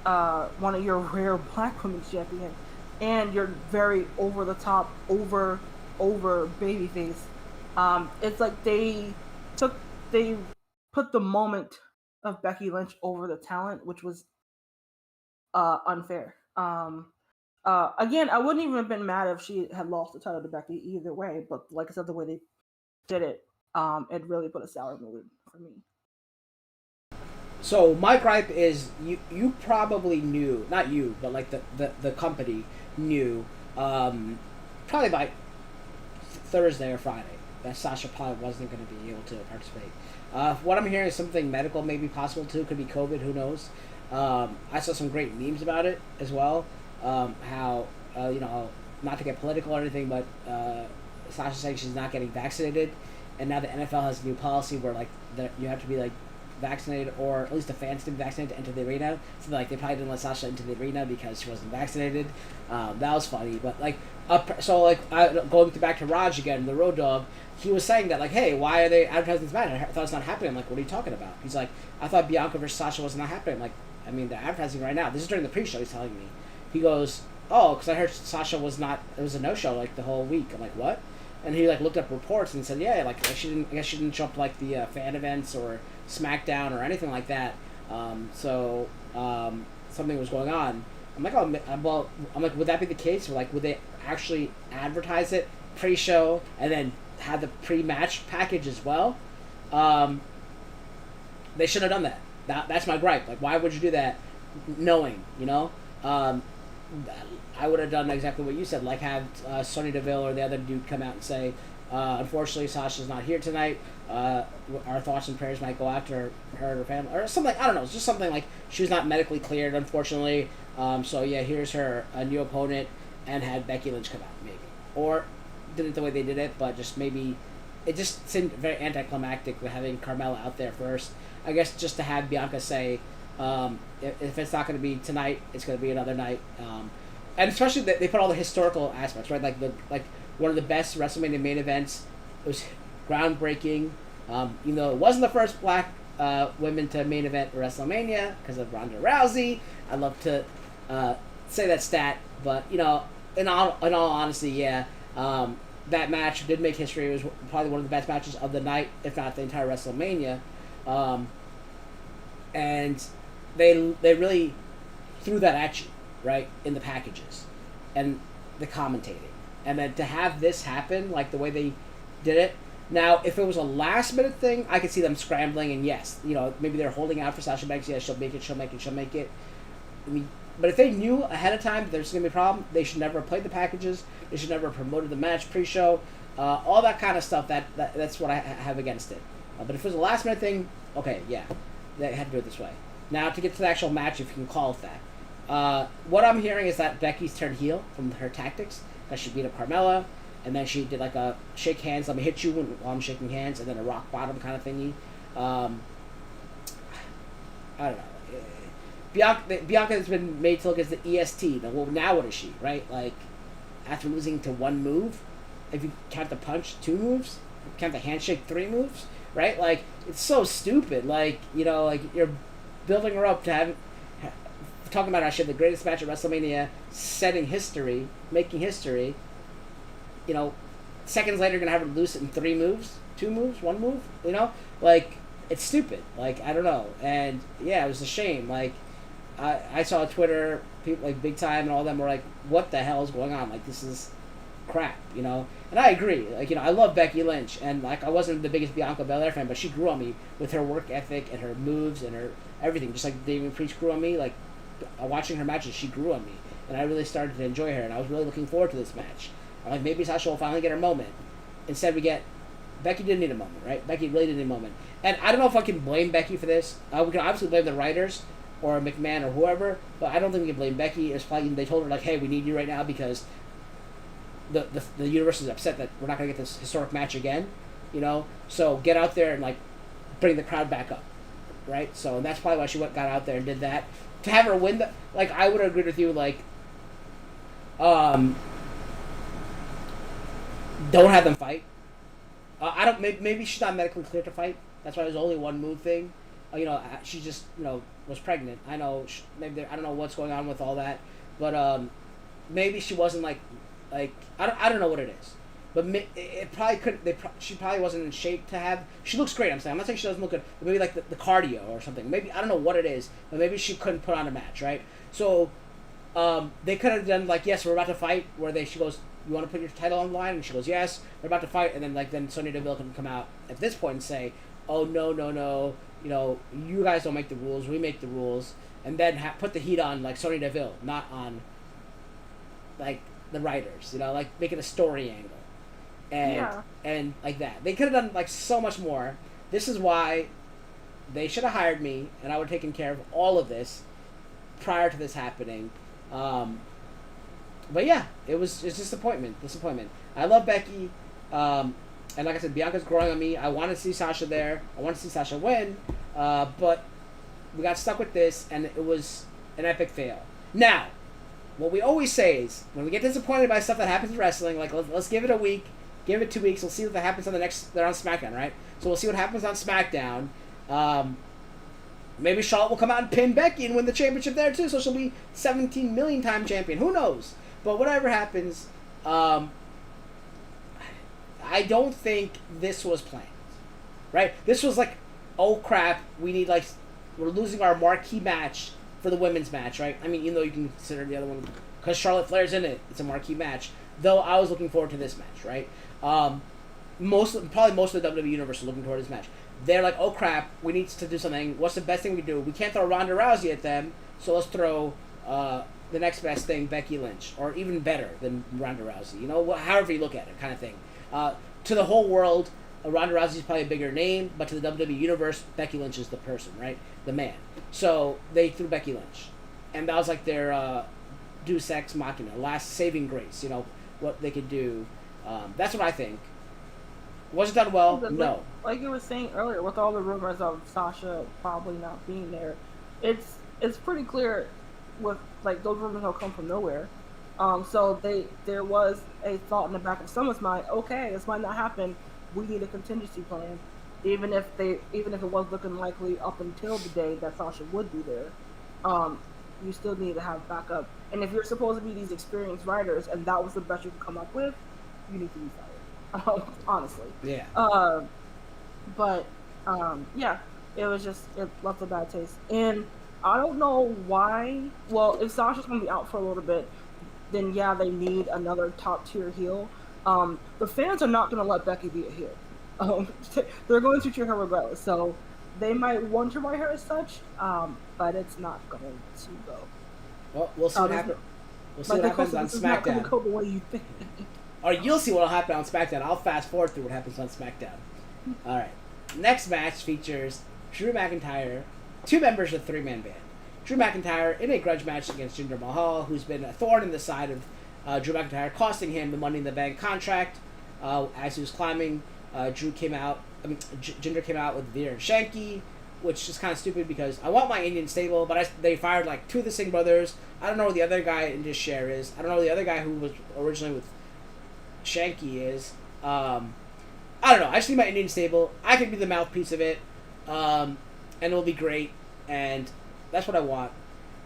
one of your rare black women's champion, and your very over the top, over babyface. It's like they put the moment of Becky Lynch over the talent, which was unfair. Again, I wouldn't even have been mad if she had lost the title to Becky either way, but like I said, the way they did it, it really put a sour mood for me. So my gripe is you probably knew, not you, but like the company knew, probably by Thursday or Friday that Sasha probably wasn't going to be able to participate. What I'm hearing is something medical may be possible too. Could be COVID. Who knows? I saw some great memes about it as well. How not to get political or anything, but Sasha saying she's not getting vaccinated, and now the NFL has a new policy where like you have to be like vaccinated, or at least the fans to be vaccinated to enter the arena. So like they probably didn't let Sasha into the arena because she wasn't vaccinated. That was funny, but like going back to Raj again, the Road Dogg, he was saying that like, hey, why are they advertising this match? I thought it's not happening. I'm like, what are you talking about? He's like, I thought Bianca versus Sasha was not happening. I'm like, I mean, they're advertising right now. This is during the pre-show. He's telling me. He goes, oh, because I heard Sasha was not. It was a no-show like the whole week. I'm like, what? And he like looked up reports and said, yeah, like she didn't. I guess she didn't show up to, like the fan events or Smackdown or anything like that. So something was going on. I'm like, oh, well, I'm like, would that be the case? Or like, would they actually advertise it pre-show and then have the pre-match package as well? They should have done that. That's my gripe. Like, why would you do that, knowing, I would have done exactly what you said, like have Sonya Deville or the other dude come out and say, unfortunately, Sasha's not here tonight. Our thoughts and prayers might go out to her and her family, or something. I don't know. It's just something like she was not medically cleared, unfortunately. So yeah, here's her new opponent, and had Becky Lynch come out, maybe, or did it the way they did it, but just maybe it just seemed very anticlimactic with having Carmella out there first. I guess just to have Bianca say, if it's not going to be tonight, it's going to be another night. And especially they put all the historical aspects, right? Like one of the best WrestleMania main events. It was groundbreaking. Even though it wasn't the first black women to main event WrestleMania because of Ronda Rousey. I love to say that stat, but in all honesty, yeah, that match did make history. It was probably one of the best matches of the night, if not the entire WrestleMania. And they really threw that at you, right, in the packages and the commentating. And then to have this happen, like the way they did it. Now, if it was a last-minute thing, I could see them scrambling, and yes, maybe they're holding out for Sasha Banks. Yeah, she'll make it. I mean, but if they knew ahead of time that there's going to be a problem, they should never have played the packages. They should never have promoted the match pre-show. All that kind of stuff, that's what I have against it. But if it was a last-minute thing, okay, yeah, they had to do it this way. Now, to get to the actual match, if you can call it that. What I'm hearing is that Becky's turned heel from her tactics, because she beat up Carmella, and then she did like a shake hands, let me hit you while I'm shaking hands, and then a rock bottom kind of thingy. I don't know. Bianca has been made to look as the EST. Now what is she, right? Like, after losing to one move, if you count the punch, 2 moves, count the handshake, 3 moves, right? Like, it's so stupid. Like, like you're building her up to have talking about how she had the greatest match at WrestleMania, setting history, making history. Seconds later, you're gonna have her lose it in 3 moves, 2 moves, 1 move. Like, it's stupid. Like, I don't know. And yeah, it was a shame. Like, I saw on Twitter, people like Big Time and all them were like, "What the hell is going on? Like, this is crap." And I agree. Like, I love Becky Lynch, and like, I wasn't the biggest Bianca Belair fan, but she grew on me with her work ethic and her moves and her everything. Just like Damien Priest grew on me. Like, watching her matches, she grew on me, and I really started to enjoy her, and I was really looking forward to this match. I'm like, maybe Sasha will finally get her moment. Instead, we get Becky didn't need a moment, right? Becky really didn't need a moment, and I don't know if I can blame Becky for this. We can obviously blame the writers or McMahon or whoever, but I don't think we can blame Becky. It's probably they told her like, "Hey, we need you right now because the universe is upset that we're not going to get this historic match again, So get out there and like bring the crowd back up, right? So and that's probably why she got out there and did that. To have her win I would have agreed with you, like, don't have them fight. I don't. Maybe she's not medically cleared to fight. That's why it was only 1 move thing. She just was pregnant. I know. Maybe I don't know what's going on with all that, but maybe she wasn't like I don't know what it is. But it probably couldn't. She probably wasn't in shape to have. She looks great. I'm not saying she doesn't look good. But maybe like the cardio or something. Maybe I don't know what it is. But maybe she couldn't put on a match, right? So they could have done like, yes, we're about to fight. She goes, you want to put your title on the line? And she goes, yes, we're about to fight. And then then Sonya Deville can come out at this point and say, oh no, you guys don't make the rules. We make the rules. And then put the heat on like Sonya Deville, not on like the writers. Like make it a story angle. And like that. They could have done like so much more. This is why they should have hired me, and I would have taken care of all of this prior to this happening. But yeah, it's disappointment. I love Becky, and like I said, Bianca's growing on me. I want to see Sasha there. I want to see Sasha win, but we got stuck with this, and it was an epic fail. Now, what we always say is, when we get disappointed by stuff that happens in wrestling, like let's give it a week. Give it 2 weeks. We'll see what happens on they're on SmackDown, right? So we'll see what happens on SmackDown. Maybe Charlotte will come out and pin Becky and win the championship there too, so she'll be 17 million time champion. Who knows? But whatever happens, I don't think this was planned, right? This was like, oh crap, we're losing our marquee match for the women's match, right? I mean, even though you can consider the other one, because Charlotte Flair's in it, it's a marquee match. Though I was looking forward to this match, right? Most of the WWE universe is looking forward to this match. They're like, oh crap, we need to do something. What's the best thing we do? We can't throw Ronda Rousey at them, so let's throw the next best thing, Becky Lynch, or even better than Ronda Rousey. However you look at it, kind of thing. To the whole world, Ronda Rousey is probably a bigger name, but to the WWE universe, Becky Lynch is the person, right? The man. So they threw Becky Lynch, and that was like their Deus Ex Machina, last saving grace. What they could do. That's what I think. Was it done well? No. Like you were saying earlier, with all the rumors of Sasha probably not being there, it's pretty clear with like those rumors don't come from nowhere. So there was a thought in the back of someone's mind. Okay, this might not happen. We need a contingency plan. even if it was looking likely up until the day that Sasha would be there, um, you still need to have backup. And if you're supposed to be these experienced writers, and that was the best you could come up with, you need to be fired. Honestly. Yeah. But yeah, it was just it left a bad taste, and I don't know why. Well, if Sasha's gonna be out for a little bit, then yeah, they need another top tier heel. The fans are not gonna let Becky be a heel. They're going to treat her regardless. So they might want to write her as such, but it's not going to go. Well, we'll see what happens. We'll see what happens on SmackDown. Not gonna go the way you think. Or you'll see what'll happen on SmackDown. I'll fast forward through what happens on SmackDown. All right. Next match features Drew McIntyre, two members of the 3-man band. Drew McIntyre in a grudge match against Jinder Mahal, who's been a thorn in the side of Drew McIntyre, costing him the Money in the Bank contract. As he was climbing, Jinder came out with Veer and Shanky, which is kind of stupid because I want my Indian stable, but they fired like two of the Singh brothers. I don't know where the other guy in this share is. I don't know who the other guy who was originally with Shanky is. I don't know. I just need my Indian stable. I could be the mouthpiece of it, and it'll be great, and that's what I want.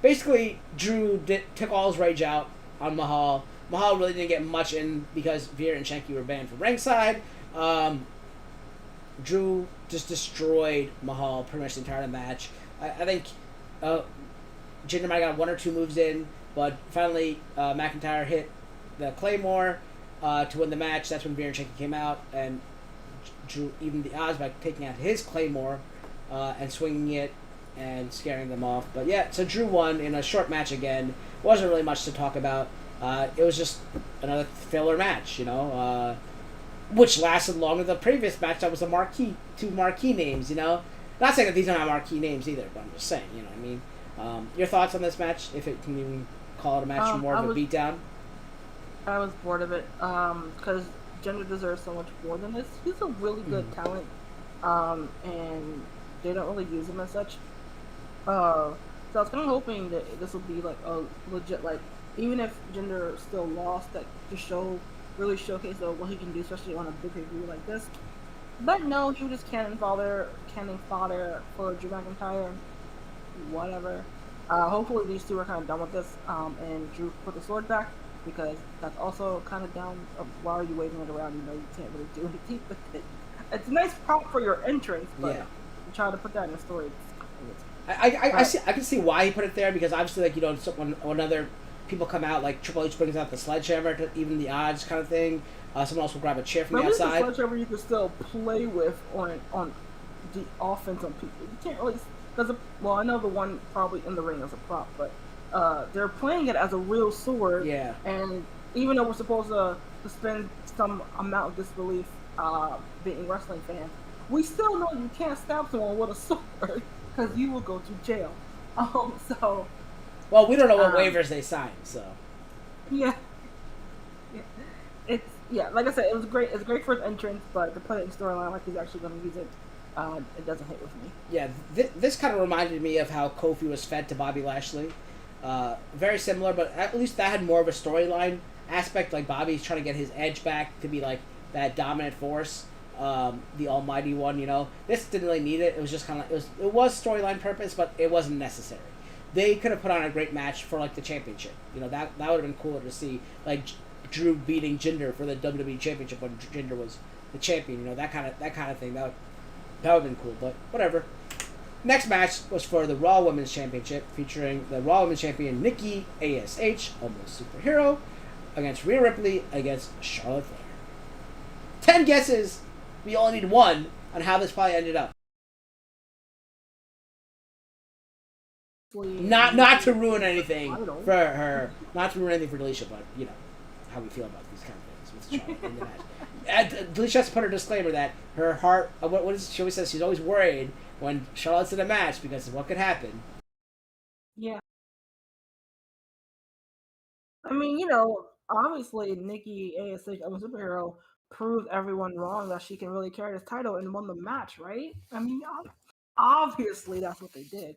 Basically, Drew took all his rage out on Mahal. Mahal really didn't get much in because Veer and Shanky were banned from ringside. Drew just destroyed Mahal pretty much the entire match. I think Jinder might have got one or two moves in, but finally McIntyre hit the Claymore to win the match. That's when Veer and Shanky came out, and Drew evened the odds by taking out his Claymore and swinging it and scaring them off. But yeah, so Drew won in a short match again. Wasn't really much to talk about. It was just another filler match, which lasted longer than the previous match. That was two marquee names, Not saying that these are not marquee names either, but I'm just saying, what I mean. Your thoughts on this match, if it can even call it a match or more of a beatdown? I was bored of it, because Jinder deserves so much more than this. He's a really good talent, and they don't really use him as such. So I was kind of hoping that this would be like a legit, like, even if Jinder still lost, that to really showcase what he can do, especially on a big review like this. But no, he was just cannon fodder for Drew McIntyre. Whatever. Hopefully these two are kind of done with this, and Drew put the sword back, because that's also kind of down. Why are you waving it around? You can't really do anything with it. It's a nice prop for your entrance, but you try to put that in the story. I can see why he put it there, because obviously, when other people come out, like Triple H brings out the sledgehammer to even the odds kind of thing. Someone else will grab a chair from the outside. The sledgehammer you can still play with on the offense on people. You can't really. I know the one probably in the ring is a prop, but they're playing it as a real sword. Yeah. And even though we're supposed to suspend some amount of disbelief, being wrestling fans, we still know you can't stab someone with a sword because you will go to jail. Well, we don't know what waivers they signed, so. Yeah. It's like I said, it was great. It's great for his entrance, but to put it in storyline like he's actually going to use it, it doesn't hit with me. Yeah, this kind of reminded me of how Kofi was fed to Bobby Lashley. Very similar, but at least that had more of a storyline aspect. Like Bobby's trying to get his edge back to be like that dominant force, the almighty one. This didn't really need it. It was just kind of it was storyline purpose, but it wasn't necessary. They could have put on a great match for like the championship. That would have been cooler to see, like Drew beating Jinder for the WWE Championship when Jinder was the champion. That kind of thing. That would have been cool. But whatever. Next match was for the Raw Women's Championship, featuring the Raw Women's Champion Nikki ASH, almost superhero, against Rhea Ripley against Charlotte Flair. 10 guesses. We only need one on how this probably ended up. Not to ruin anything for her, not to ruin anything for Delisha, but how we feel about these kind of things with Charlotte in the match. Delisha has to put her disclaimer that her heart. What is she always says? She's always worried when Charlotte's in a match because of what could happen. Yeah. I mean, obviously Nikki ASH, I'm a superhero, proved everyone wrong that she can really carry this title and won the match, right? I mean, obviously that's what they did.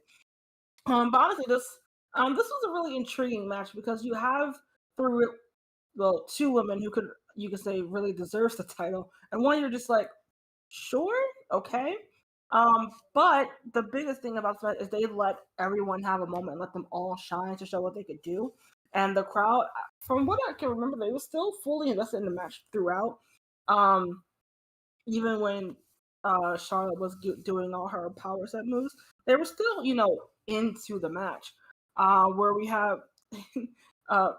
But honestly, this was a really intriguing match because you have two women who you could say really deserves the title, and one you're just like, sure, okay. But the biggest thing about Smack is they let everyone have a moment and let them all shine to show what they could do. And the crowd, from what I can remember, they were still fully invested in the match throughout. Even when Charlotte was doing all her power set moves, they were still, into the match. Where we have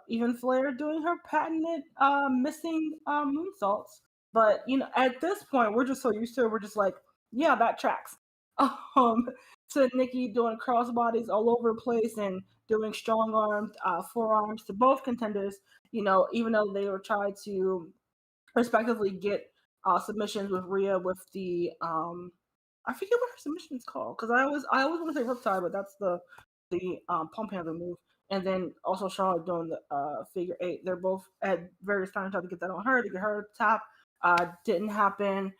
even Flair doing her patented missing moonsaults. But at this point, we're just so used to it. We're just like, yeah, that tracks. Um, to Nikki doing crossbodies all over the place and doing strong arms, forearms to both contenders. Even though they were trying to respectively get submissions with Rhea with the I forget what her submission is called because I always want to say Riptide, but that's the pump handle move. And then also Charlotte doing the figure eight. They're both at various times trying to get that on her to get her tap. Didn't happen.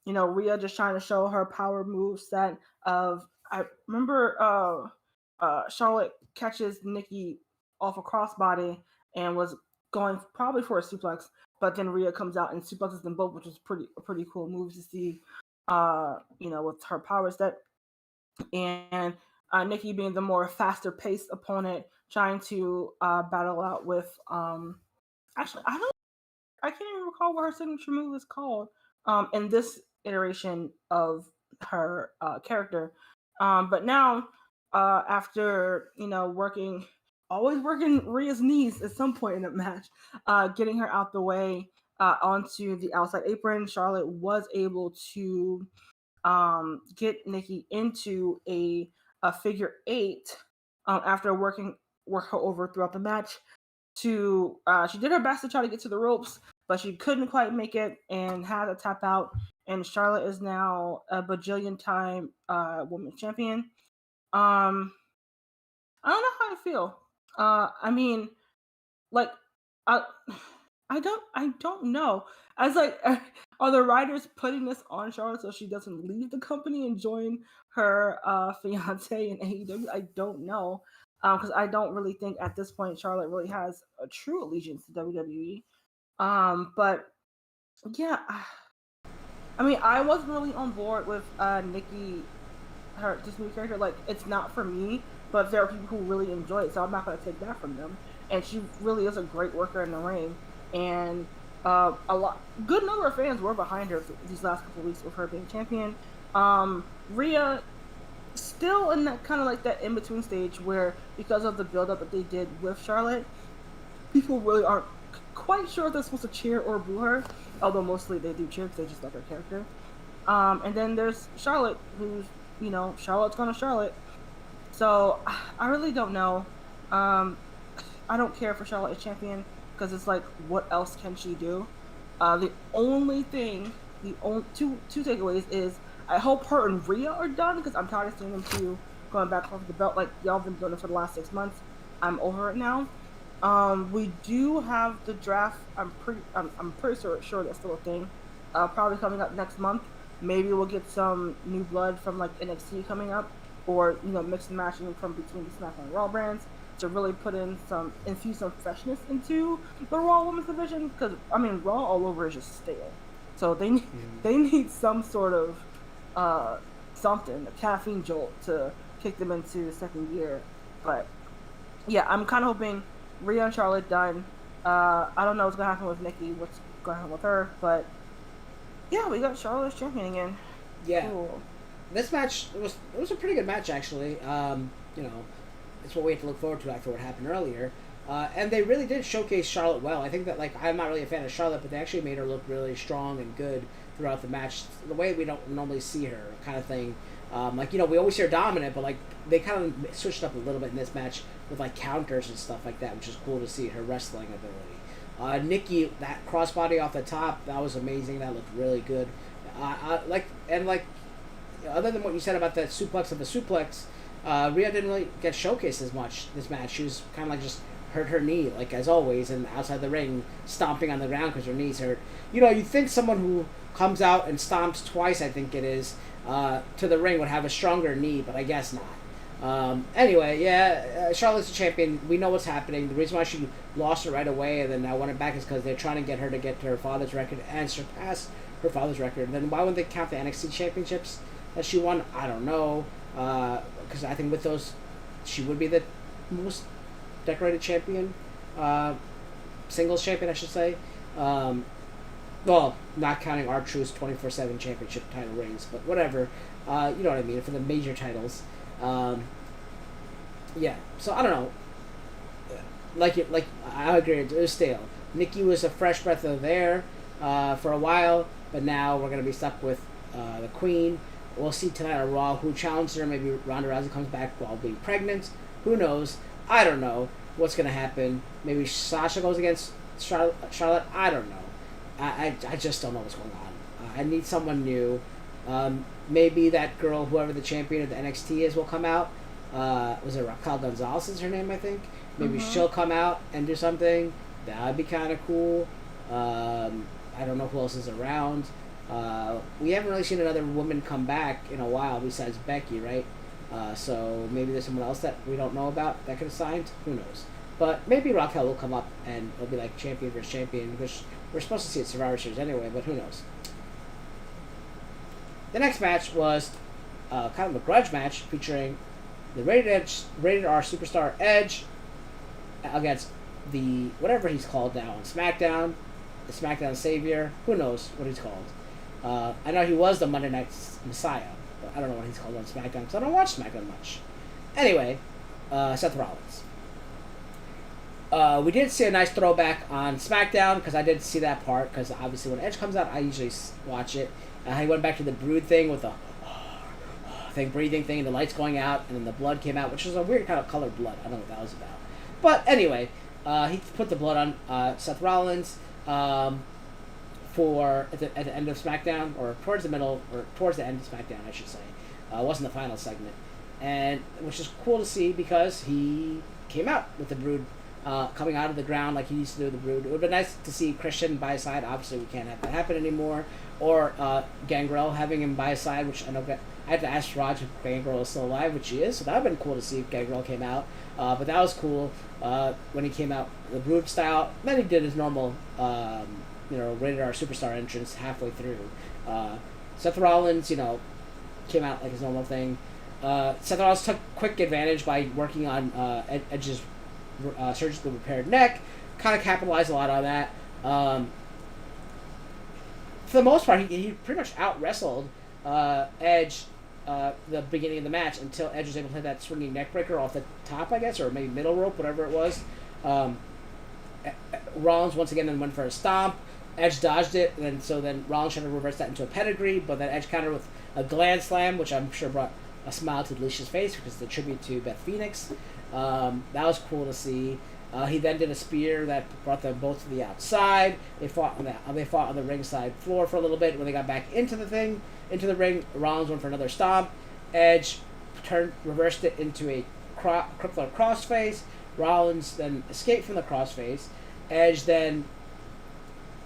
Rhea just trying to show her power move set of I remember Charlotte catches Nikki off a crossbody and was going probably for a suplex, but then Rhea comes out and suplexes them both, which is a pretty cool move to see. With her power set, and Nikki being the more faster paced opponent, trying to battle out with actually I can't even recall what her signature move is called in this iteration of her character. But now after always working Rhea's knees at some point in the match, getting her out the way onto the outside apron, Charlotte was able to get Nikki into a figure eight after work her over throughout the match. She did her best to try to get to the ropes, but she couldn't quite make it and had to tap out. And Charlotte is now a bajillion time women's champion. I don't know how I feel. I mean, like, I don't know. I was like, are the writers putting this on Charlotte so she doesn't leave the company and join her fiance in AEW? I don't know, because I don't really think at this point Charlotte really has a true allegiance to WWE. But yeah, I mean, I wasn't really on board with Nikki, this new character. Like, it's not for me, but there are people who really enjoy it, so I'm not going to take that from them. And she really is a great worker in the ring, and good number of fans were behind her these last couple of weeks with her being champion. Rhea still in that kind of like that in between stage where, because of the build up that they did with Charlotte, people really aren't quite sure if they're supposed to cheer or boo her. Although mostly they do cheer because they just like her character. And then there's Charlotte, who's Charlotte's gonna Charlotte. So I really don't know. I don't care for Charlotte as champion because it's like, what else can she do? The only thing, two takeaways is I hope her and Rhea are done because I'm tired of seeing them two going back off the belt like y'all been doing it for the last 6 months. I'm over it now. We do have the draft. I'm pretty sure that's still a thing. Probably coming up next month. Maybe we'll get some new blood from like NXT coming up, or mix and matching from between the SmackDown and Raw brands to really infuse some freshness into the Raw Women's division. Because I mean, Raw all over is just stale. So they need some sort of something, a caffeine jolt to kick them into second gear. But yeah, I'm kind of hoping Rhea and Charlotte done. I don't know what's gonna happen with Nikki, what's gonna happen with her, but yeah, we got Charlotte as champion again. Yeah. Cool. This match was a pretty good match actually. It's what we have to look forward to after what happened earlier. And they really did showcase Charlotte well. I think that, like, I'm not really a fan of Charlotte, but they actually made her look really strong and good throughout the match, the way we don't normally see her, kind of thing. We always see her dominant, but, like, they kind of switched up a little bit in this match with, like, counters and stuff like that, which is cool to see, her wrestling ability. Nikki, that crossbody off the top, that was amazing. That looked really good. Other than what you said about that suplex of the suplex, Rhea didn't really get showcased as much this match. She was kind of like just hurt her knee, like as always, and outside the ring, stomping on the ground because her knee's hurt. You'd think someone who comes out and stomps twice, I think it is, to the ring would have a stronger knee, but I guess not. Charlotte's a champion. We know what's happening. The reason why she lost it right away and then now won it back is because they're trying to get her to her father's record and surpass her father's record. Then why wouldn't they count the NXT championships that she won? I don't know. Because I think with those, she would be the most decorated champion, singles champion, I should say. Well, not counting R-Truth's 24/7 championship title rings, but whatever. You know what I mean, for the major titles. Yeah, so I don't know. Like I agree, it was stale. Nikki was a fresh breath of air for a while, but now we're gonna be stuck with the Queen. We'll see tonight on Raw who challenges her. Maybe Ronda Rousey comes back while being pregnant. Who knows? I don't know what's gonna happen. Maybe Sasha goes against Charlotte. I don't know. I just don't know what's going on. I need someone new. Maybe that girl, whoever the champion of the NXT is, will come out. Was it Raquel Gonzalez is her name, I think? Maybe she'll come out and do something. That would be kind of cool. I don't know who else is around. We haven't really seen another woman come back in a while besides Becky, right? So maybe there's someone else that we don't know about that could have signed. Who knows? But maybe Raquel will come up and it'll be like champion versus champion, because we're supposed to see it Survivor Series anyway, but who knows? The next match was kind of a grudge match featuring the Rated R superstar Edge against the whatever he's called now on SmackDown, the SmackDown Savior. Who knows what he's called? I know he was the Monday Night Messiah, but I don't know what he's called on SmackDown because I don't watch SmackDown much. Anyway, Seth Rollins. We did see a nice throwback on SmackDown because I did see that part because obviously when Edge comes out, I usually watch it. He went back to the Brood thing with the breathing thing, and the lights going out, and then the blood came out, which was a weird kind of colored blood. I don't know what that was about. But anyway, he put the blood on Seth Rollins for at the end of SmackDown, or towards the middle, or towards the end of SmackDown, I should say. It wasn't the final segment, and which is cool to see because he came out with the Brood coming out of the ground like he used to do with the Brood. It would be nice to see Christian by his side. Obviously, we can't have that happen anymore. Or Gangrel having him by his side, which I know I had to ask Raj if Gangrel is still alive, which he is. So that would have been cool to see if Gangrel came out. But that was cool when he came out the Brood style. Then he did his normal, Rated R superstar entrance halfway through. Seth Rollins, came out like his normal thing. Seth Rollins took quick advantage by working on Edge's surgically repaired neck. Kind of capitalized a lot on that. For the most part, he pretty much out-wrestled Edge the beginning of the match until Edge was able to hit that swinging neck breaker off the top, I guess, or maybe middle rope, whatever it was. Rollins once again then went for a stomp. Edge dodged it, and then Rollins tried to reverse that into a pedigree, but then Edge countered with a gland slam, which I'm sure brought a smile to Delicia's face because it's a tribute to Beth Phoenix. That was cool to see. He then did a spear that brought them both to the outside. They fought on the ringside floor for a little bit. When they got back into the ring, Rollins went for another stomp. Edge reversed it into a crippler crossface. Rollins then escaped from the crossface. Edge then,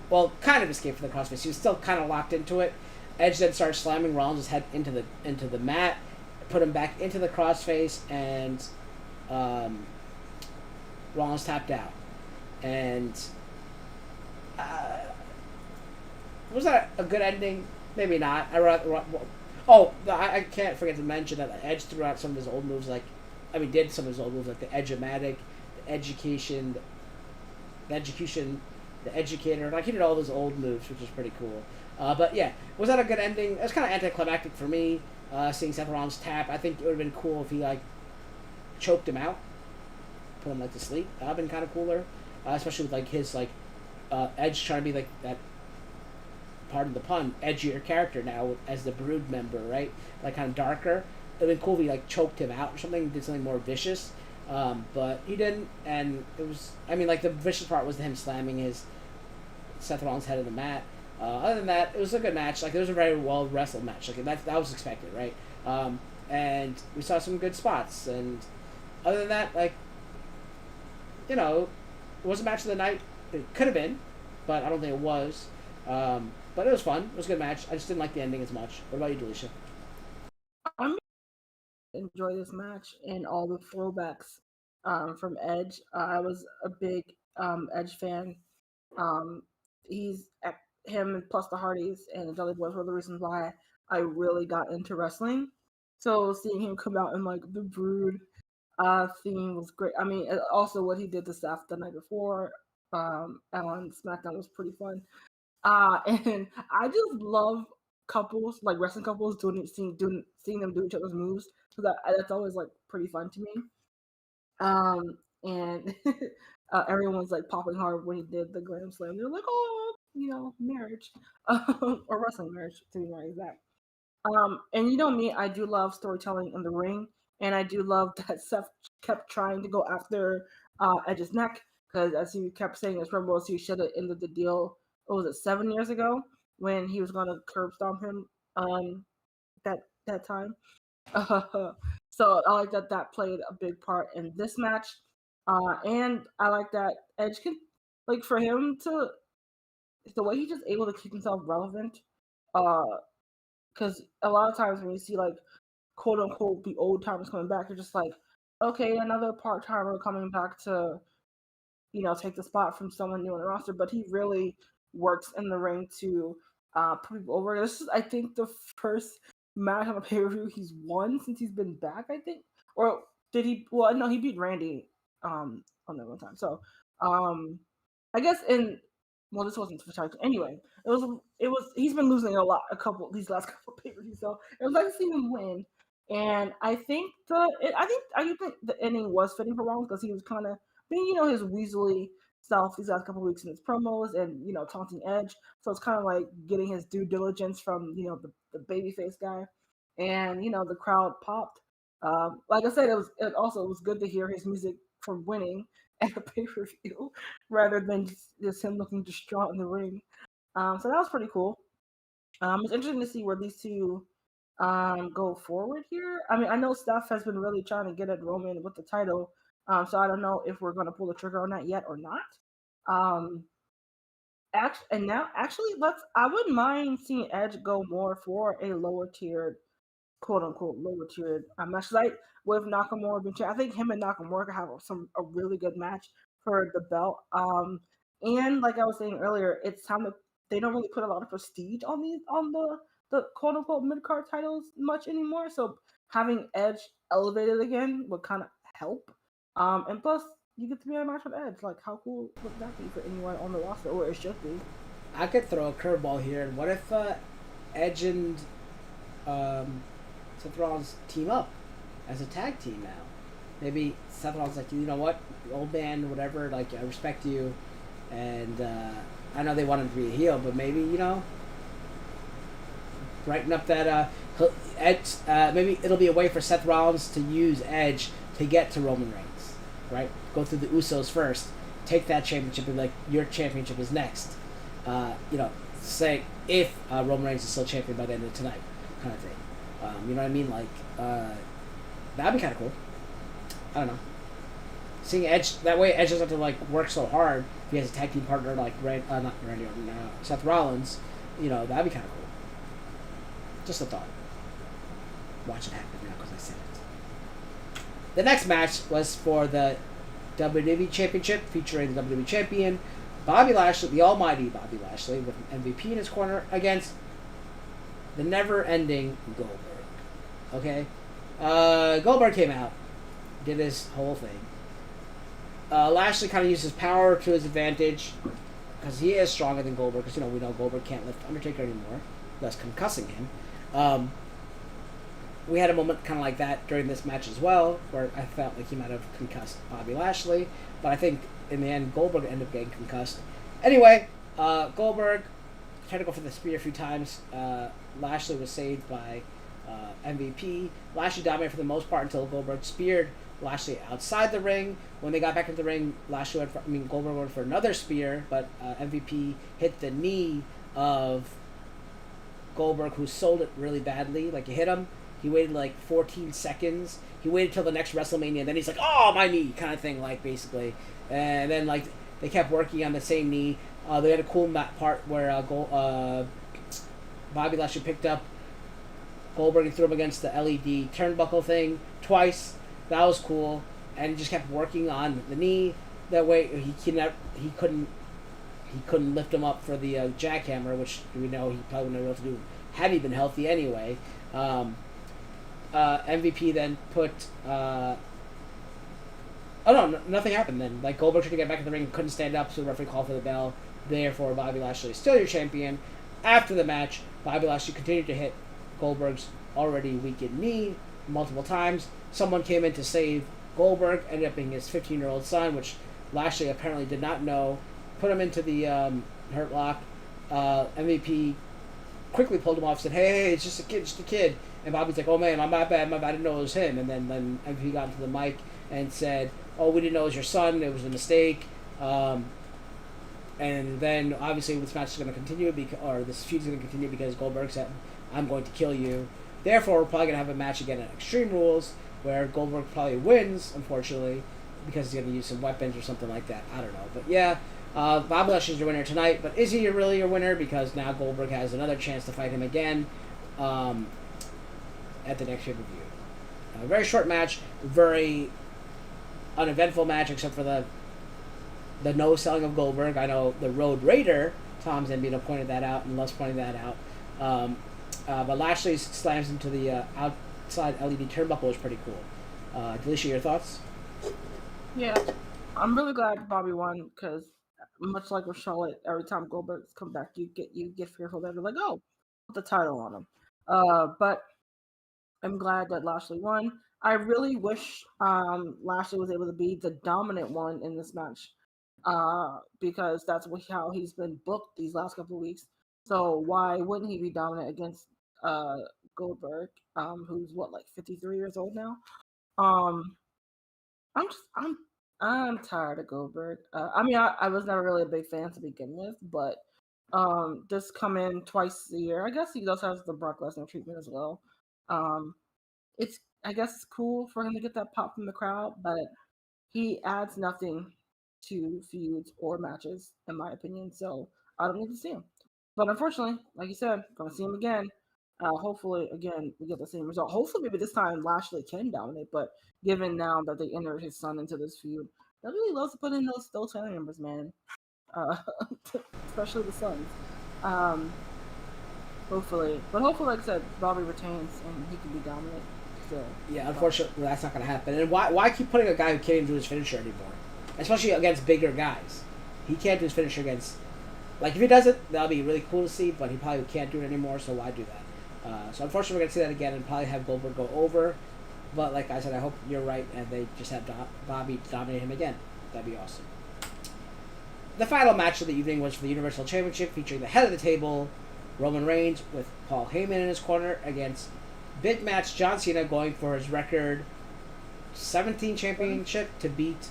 kind of escaped from the crossface. He was still kind of locked into it. Edge then started slamming Rollins' head into the mat, put him back into the crossface, and Rollins tapped out. And was that a good ending? Maybe not. I can't forget to mention that Edge threw out some of his old moves, did some of his old moves like the Edge-O-Matic, the Education, the Educator. He did all those old moves, which was pretty cool. But yeah, was that a good ending? It was kind of anticlimactic for me, seeing Seth Rollins tap. I think it would have been cool if he choked him out, put him to sleep. That would have been kind of cooler, especially with his Edge trying to be that, pardon the pun, edgier character now as the Brood member, right? Kind of darker. It would have been cool if he choked him out or something, did something more vicious. But he didn't, and it was, the vicious part was him slamming his Seth Rollins' head in the mat. Other than that, it was a good match. It was a very well wrestled match. That was expected, right? And we saw some good spots. And other than that, it was a match of the night. It could have been, but I don't think it was. But it was fun. It was a good match. I just didn't like the ending as much. What about you, Delisha? I enjoy this match and all the throwbacks from Edge. I was a big Edge fan. He's him plus the Hardys and the Dudley Boys were the reasons why I really got into wrestling. So seeing him come out in like the Brood theme was great. I mean, also what he did to Seth the night before on SmackDown was pretty fun. And I just love couples, like wrestling couples, seeing them do each other's moves. So that's always like pretty fun to me. And everyone's like popping hard when he did the Glam Slam. They're like, oh, marriage, or wrestling marriage to be more exact. And you know me, I do love storytelling in the ring, and I do love that Seth kept trying to go after Edge's neck because, as he kept saying in his promos, he should have ended the deal. What was it, 7 years ago when he was gonna curb stomp him? That time. So I like that played a big part in this match, and I like that Edge can, like, for him to the way he's just able to keep himself relevant. Because a lot of times when you see like quote unquote the old timers coming back, you're just like, okay, another part timer coming back to take the spot from someone new on the roster. But he really works in the ring to put people over. This is, I think, the first match on a pay-per-view he's won since he's been back, I think. Or did he? Well, no, he beat Randy on that one time. So I guess this wasn't for title. Anyway, it was he's been losing a lot these last couple pay-per-views. So it was nice to see him win. And I think I think the ending was fitting for Rollins because he was kind of being, his weaselly self these last couple weeks in his promos and, taunting Edge. So it's kind of like getting his due diligence from, the babyface guy. And, the crowd popped. Like I said, it was good to hear his music from winning at a pay-per-view rather than just him looking distraught in the ring. So that was pretty cool. It's interesting to see where these two go forward here. I mean, I know Steph has been really trying to get at Roman with the title. So I don't know if we're going to pull the trigger on that yet or not. I wouldn't mind seeing Edge go more for a lower tiered, quote unquote, lower tiered match. Like with Nakamura being I think him and Nakamura could have a really good match for the belt. And like I was saying earlier, it's time they don't really put a lot of prestige on the quote unquote mid card titles much anymore. So having Edge elevated again would kind of help. And plus, you get to be on a match with Edge. Like, how cool would that be for anyone on the roster, or it should be? I could throw a curveball here. What if Edge and Seth Rollins team up as a tag team now? Maybe Seth Rollins like, you know what, old man, whatever. Like, I respect you, and I know they want him to be a heel, but maybe brighten up that Edge. Maybe it'll be a way for Seth Rollins to use Edge to get to Roman Reigns. Right? Go through the Usos first, take that championship, and like your championship is next. Say if Roman Reigns is still champion by the end of tonight, kind of thing. You know what I mean? Like that'd be kind of cool. I don't know. Seeing Edge that way, Edge doesn't have to like work so hard. If he has a tag team partner like Seth Rollins, that'd be kind of cool. Just a thought. Watch it happen now because I said it. The next match was for the WWE Championship, featuring the WWE Champion, Bobby Lashley, the almighty Bobby Lashley, with an MVP in his corner against the never-ending Goldberg. Okay? Goldberg came out, did his whole thing. Lashley kind of used his power to his advantage, because he is stronger than Goldberg, because, we know Goldberg can't lift Undertaker anymore, thus concussing him. We had a moment kind of like that during this match as well, where I felt like he might have concussed Bobby Lashley, but I think in the end Goldberg ended up getting concussed. Anyway, Goldberg tried to go for the spear a few times. Lashley was saved by MVP. Lashley dominated for the most part until Goldberg speared Lashley outside the ring. When they got back into the ring, Goldberg went for another spear, but MVP hit the knee of Goldberg, who sold it really badly. Like, it hit him. He waited like 14 seconds. He waited till the next WrestleMania, and then he's like, "Oh, my knee," kind of thing, like, basically. And then like they kept working on the same knee. They had a cool part where Bobby Lashley picked up Goldberg and threw him against the LED turnbuckle thing twice. That was cool, and he just kept working on the knee. That way he couldn't he couldn't lift him up for the jackhammer, which we know he probably wouldn't have been able to do had he been healthy anyway. MVP then put. Nothing happened then. Like, Goldberg tried to get back in the ring, couldn't stand up, so the referee called for the bell. Therefore, Bobby Lashley is still your champion. After the match, Bobby Lashley continued to hit Goldberg's already weakened knee multiple times. Someone came in to save Goldberg, ended up being his 15-year-old son, which Lashley apparently did not know. Put him into the hurt lock. MVP quickly pulled him off, said, hey, it's just a kid. And Bobby's like, oh man, my bad, I didn't know it was him. And then MVP got into the mic and said, oh, we didn't know it was your son, it was a mistake. And then, obviously, this match is going to continue, this feud is going to continue because Goldberg said, I'm going to kill you. Therefore, we're probably going to have a match again at Extreme Rules, where Goldberg probably wins, unfortunately, because he's going to use some weapons or something like that. I don't know. But yeah, Bobby Lashley's your winner tonight, but is he really your winner? Because now Goldberg has another chance to fight him again at the next pay-per-view. A very short match, very uneventful match, except for the no-selling of Goldberg. I know the Road Raider, Tom Zambino, pointed that out, and loves pointing that out. But Lashley slams into the outside LED turnbuckle was pretty cool. Delisha, your thoughts? Yeah, I'm really glad Bobby won because, much like with Charlotte, every time Goldberg's come back, you get fearful that they're like, oh, put the title on him. But I'm glad that Lashley won. I really wish Lashley was able to be the dominant one in this match, because that's how he's been booked these last couple of weeks. So why wouldn't he be dominant against Goldberg, who's like 53 years old now? I'm tired of Goldberg. I mean, I was never really a big fan to begin with, but this come in twice a year. I guess he does have the Brock Lesnar treatment as well. I guess it's cool for him to get that pop from the crowd, but he adds nothing to feuds or matches, in my opinion. So I don't need to see him. But unfortunately, like you said, gonna see him again. Hopefully, again, we get the same result. Hopefully, maybe this time Lashley can dominate. But given now that they entered his son into this feud, that really loves to put in those family members, man. Especially the sons. Hopefully, like I said, Bobby retains and he can be dominant still. Yeah, unfortunately, that's not going to happen. And why keep putting a guy who can't even do his finisher anymore? Especially against bigger guys. He can't do his finisher against... Like, if he does it, that'll be really cool to see, but he probably can't do it anymore, so why do that? So unfortunately, we're going to see that again and probably have Goldberg go over. But like I said, I hope you're right and they just have Bobby dominate him again. That'd be awesome. The final match of the evening was for the Universal Championship, featuring the head of the table, Roman Reigns, with Paul Heyman in his corner, against big match John Cena, going for his record 17 championship to beat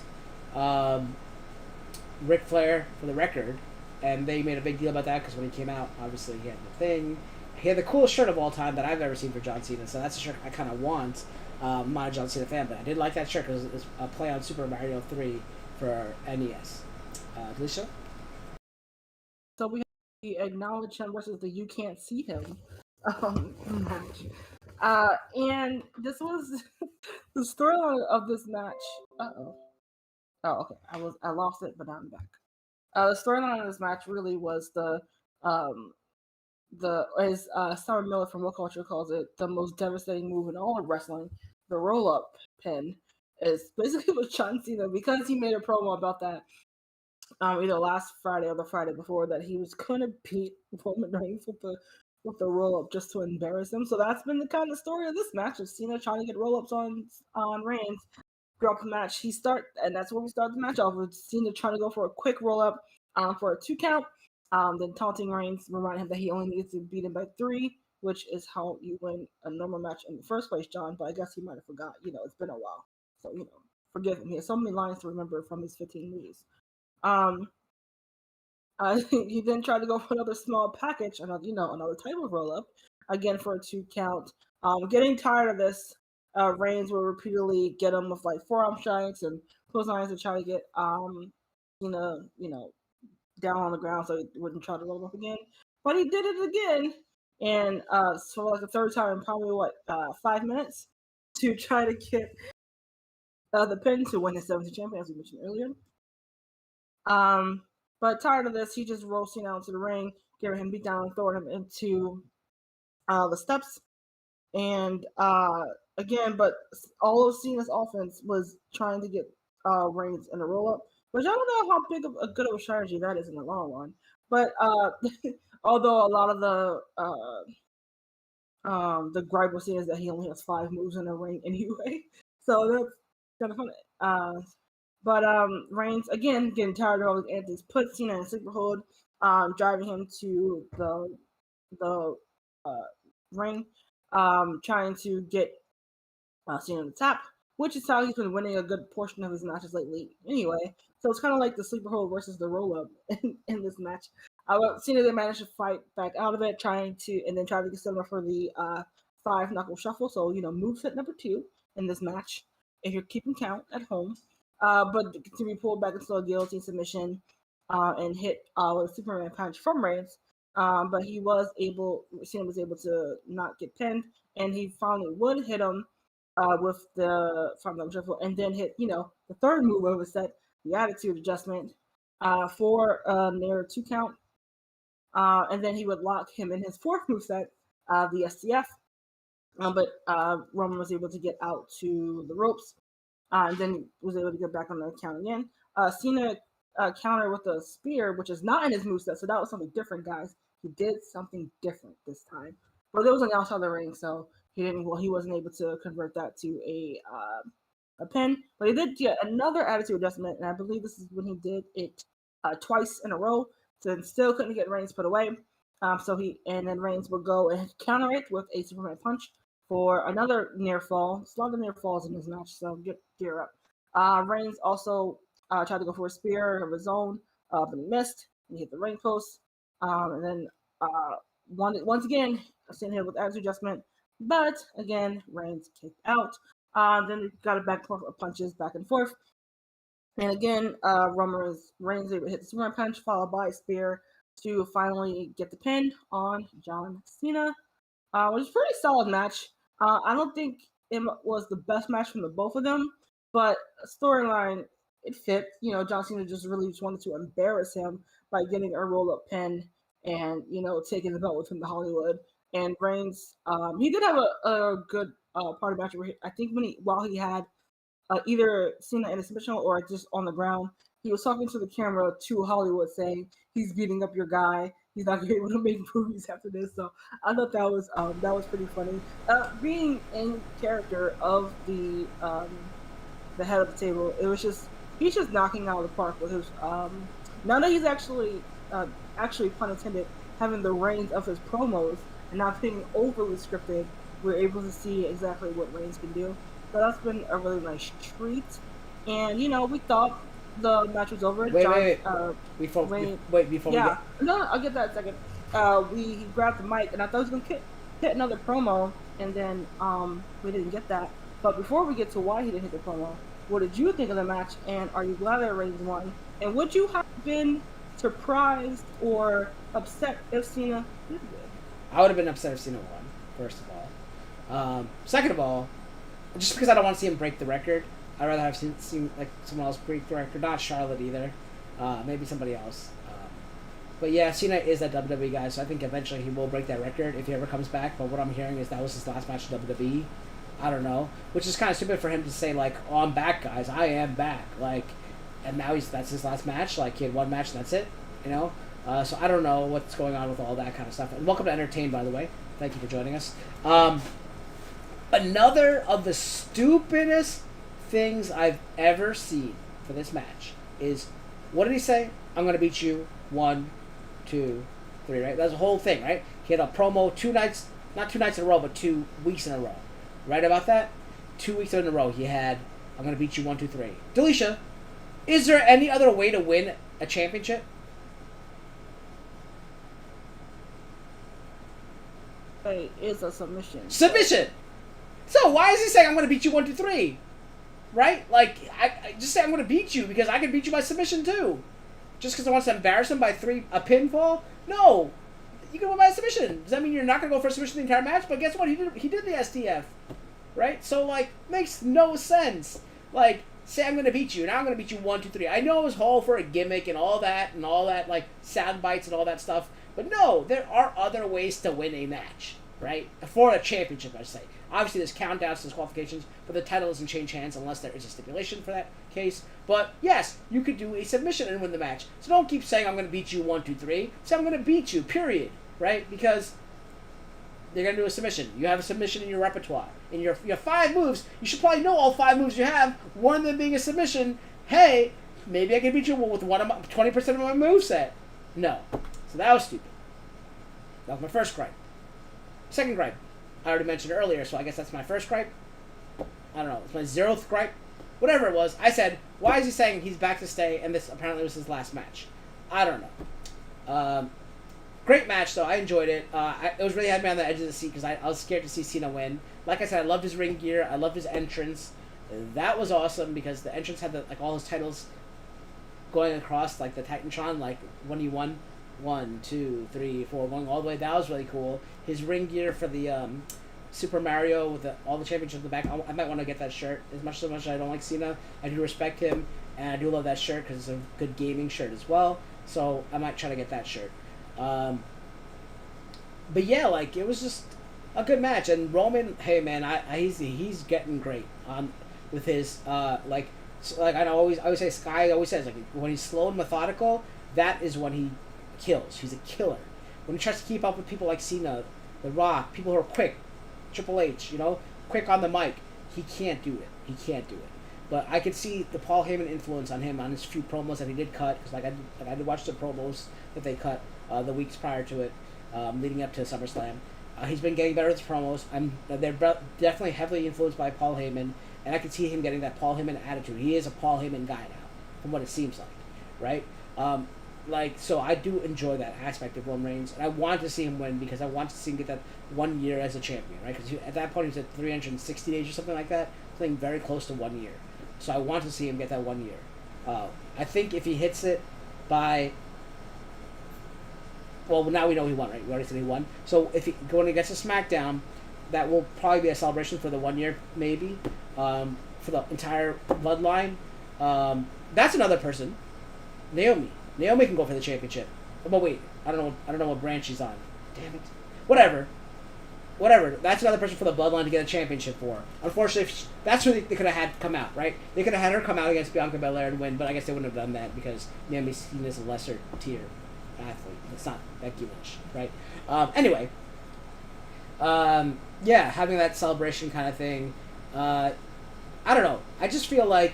Ric Flair for the record. And they made a big deal about that because when he came out, obviously he had the thing. He had the coolest shirt of all time that I've ever seen for John Cena, so that's a shirt I kind of want. I'm not a John Cena fan, but I did like that shirt because it's a play on Super Mario 3 for NES. Alicia? So we have the Acknowledge Him versus the You Can't See Him match. And this was the storyline of this match. Oh, okay. I lost it, but now I'm back. The storyline of this match really was as Summer Miller from What Culture calls it, the most devastating move in all of wrestling, the roll-up pin, is basically with John Cena, because he made a promo about that either last Friday or the Friday before, that he was gonna beat Roman Reigns with the roll-up just to embarrass him. So that's been the kind of story of this match, of Cena trying to get roll-ups on Reigns throughout the match. And that's where we start the match off, with Cena trying to go for a quick roll-up for a 2 count. Then taunting Reigns, reminding him that he only needs to beat him by 3, which is how you win a normal match in the first place, John. But I guess he might have forgot. It's been a while. So, forgive him. He has so many lines to remember from his 15 movies. He then tried to go for another small package, another type of roll-up, again for a 2 count. Getting tired of this, Reigns will repeatedly get him with like forearm strikes and clotheslines to try to get down on the ground so he wouldn't try to roll up again. But he did it again, and so like the third time in probably 5 minutes, to try to get the pin to win his 17th champion, as we mentioned earlier. But tired of this, he just rolls Cena into the ring, giving him beat down and throwing him into the steps. And again, but all of Cena's offense was trying to get Reigns in a roll up, which I don't know how big of a good of a strategy that is in the long run. But although a lot of the gripe with Cena is that he only has 5 moves in the ring anyway, so that's kind of funny. But Reigns again getting tired of all his antics, put Cena in a sleeper hold, driving him to the ring, trying to get Cena on the top, which is how he's been winning a good portion of his matches lately anyway. So it's kind of like the sleeper hold versus the roll up in this match. Cena they managed to fight back out of it, trying to get Cena for the 5 knuckle shuffle. So moveset number 2 in this match, if you're keeping count at home. But to be pulled back into a guillotine submission and hit with a Superman punch from Reigns. But Cena was able to not get pinned, and he finally would hit him with the front knuckle shuffle, and then hit the third move of his set, the attitude adjustment, for near 2 count. And then he would lock him in his 4th moveset, the STF. But Roman was able to get out to the ropes, and then was able to get back on the count again. Cena countered with a spear, which is not in his moveset, so that was something different, guys. He did something different this time. But there was an outside the ring, so he wasn't able to convert that to a pin. But he did get another attitude adjustment, and I believe this is when he did it twice in a row. So still couldn't get Reigns put away. And then Reigns would go and counter it with a Superman punch for another near fall. There's a lot of near falls in this match, so gear up. Reigns also tried to go for a spear of his own, but he missed. He hit the ring post. And then once again, Cena hit with attitude adjustment, but again, Reigns kicked out. Then we got a back and forth of punches back and forth. And again, Reigns able to hit the Superman punch, followed by a spear to finally get the pin on John Cena. Which was a pretty solid match. I don't think it was the best match from the both of them, but storyline, it fit. John Cena just wanted to embarrass him by getting a roll-up pin and, taking the belt with him to Hollywood. And Reigns, he did have a good part of the match where I think while he had either Cena in a submission or just on the ground, he was talking to the camera to Hollywood saying he's beating up your guy. He's not going to be able to make movies after this. So I thought that was pretty funny. Being in character of the head of the table, it was he's just knocking out of the park with his now that he's actually pun intended, having the reins of his promos and not being overly scripted. We're able to see exactly what Reigns can do. So that's been a really nice treat. And we thought the match was over. Before we get... No, I'll get that in a second. He grabbed the mic, and I thought he was going to hit another promo, and then we didn't get that. But before we get to why he didn't hit the promo, what did you think of the match, and are you glad that Reigns won? And would you have been surprised or upset if Cena did win? I would have been upset if Cena won, first of all. Second of all, just because I don't want to see him break the record, I'd rather have seen like someone else break the record. Not Charlotte either. Maybe somebody else. But yeah, Cena is that WWE guy, so I think eventually he will break that record if he ever comes back. But what I'm hearing is that was his last match in WWE. I don't know. Which is kind of stupid for him to say, like, oh, I'm back, guys. I am back. Like, and now that's his last match. Like, he had one match and that's it. So I don't know what's going on with all that kind of stuff. And welcome to Entertain, by the way. Thank you for joining us. Another of the stupidest things I've ever seen for this match is, what did he say? I'm going to beat you 1, 2, 3, right? That's the whole thing, right? He had a promo 2 nights, not 2 nights in a row, but 2 weeks in a row. Right about that? 2 weeks in a row, he had, I'm going to beat you 1, 2, 3. Delisha, is there any other way to win a championship? It's a submission. Submission! So why is he saying I'm going to beat you 1, 2, 3? Right? Like, I just say I'm going to beat you because I can beat you by submission too. Just because I want to embarrass him by a pinfall? No! You can win by submission. Does that mean you're not going to go for a submission the entire match? But guess what? He did the STF. Right? So, like, makes no sense. Like, say I'm going to beat you, now I'm going to beat you 1, 2, 3. I know it was all for a gimmick and all that, like, sound bites and all that stuff. But no, there are other ways to win a match, right? For a championship, I say. Obviously, there's countdowns, there's qualifications, but the title doesn't change hands unless there is a stipulation for that case. But, yes, you could do a submission and win the match. So don't keep saying, I'm going to beat you 1, 2, 3. Say, I'm going to beat you, period, right? Because they're going to do a submission. You have a submission in your repertoire. In your 5 moves, you should probably know all 5 moves you have, one of them being a submission. Hey, maybe I can beat you with 20% of my moveset. No. So that was stupid. That was my first gripe. Second gripe, I already mentioned earlier, so I guess that's my first gripe. I don't know, it's my 0th gripe. Whatever it was, I said, why is he saying he's back to stay and this apparently was his last match? I don't know. Great match, though. I enjoyed it. It was really had me on the edge of the seat because I was scared to see Cena win. Like I said, I loved his ring gear. I loved his entrance. That was awesome because the entrance had all his titles going across, like the Titantron, like when he won 1, 2, 3, 4, going all the way. That was really cool. His ring gear for the Super Mario with all the championships in the back. I might want to get that shirt. As much as I don't like Cena, I do respect him, and I do love that shirt because it's a good gaming shirt as well. So I might try to get that shirt. But yeah, like it was just a good match, and Roman, hey man, he's getting great with his like I always say, Skye always says, like when he's slow and methodical, that is when he kills. He's a killer. When he tries to keep up with people like Cena, The Rock, people who are quick, Triple H, quick on the mic, he can't do it. He can't do it. But I could see the Paul Heyman influence on him on his few promos that he did cut, because I did watch the promos that they cut the weeks prior to it, leading up to SummerSlam. He's been getting better with his promos. They're definitely heavily influenced by Paul Heyman, and I can see him getting that Paul Heyman attitude. He is a Paul Heyman guy now, from what it seems like, right? So I do enjoy that aspect of Roman Reigns, and I want to see him win because I want to see him get that 1 year as a champion, right? Because at that point he was at 360 days or something like that, something very close to 1 year. So I want to see him get that 1 year. I think if he hits it by... Well, now we know he won, right? We already said he won. So if he going against a SmackDown, that will probably be a celebration for the 1 year, maybe, for the entire bloodline. That's another person, Naomi. Naomi can go for the championship. But wait, I don't know what brand she's on. Damn it. Whatever. That's another person for the bloodline to get a championship for. Unfortunately, that's who they could have had come out, right? They could have had her come out against Bianca Belair and win, but I guess they wouldn't have done that because Naomi seen as a lesser tier athlete. It's not Becky Lynch, right? Anyway, yeah, having that celebration kind of thing. I don't know. I just feel like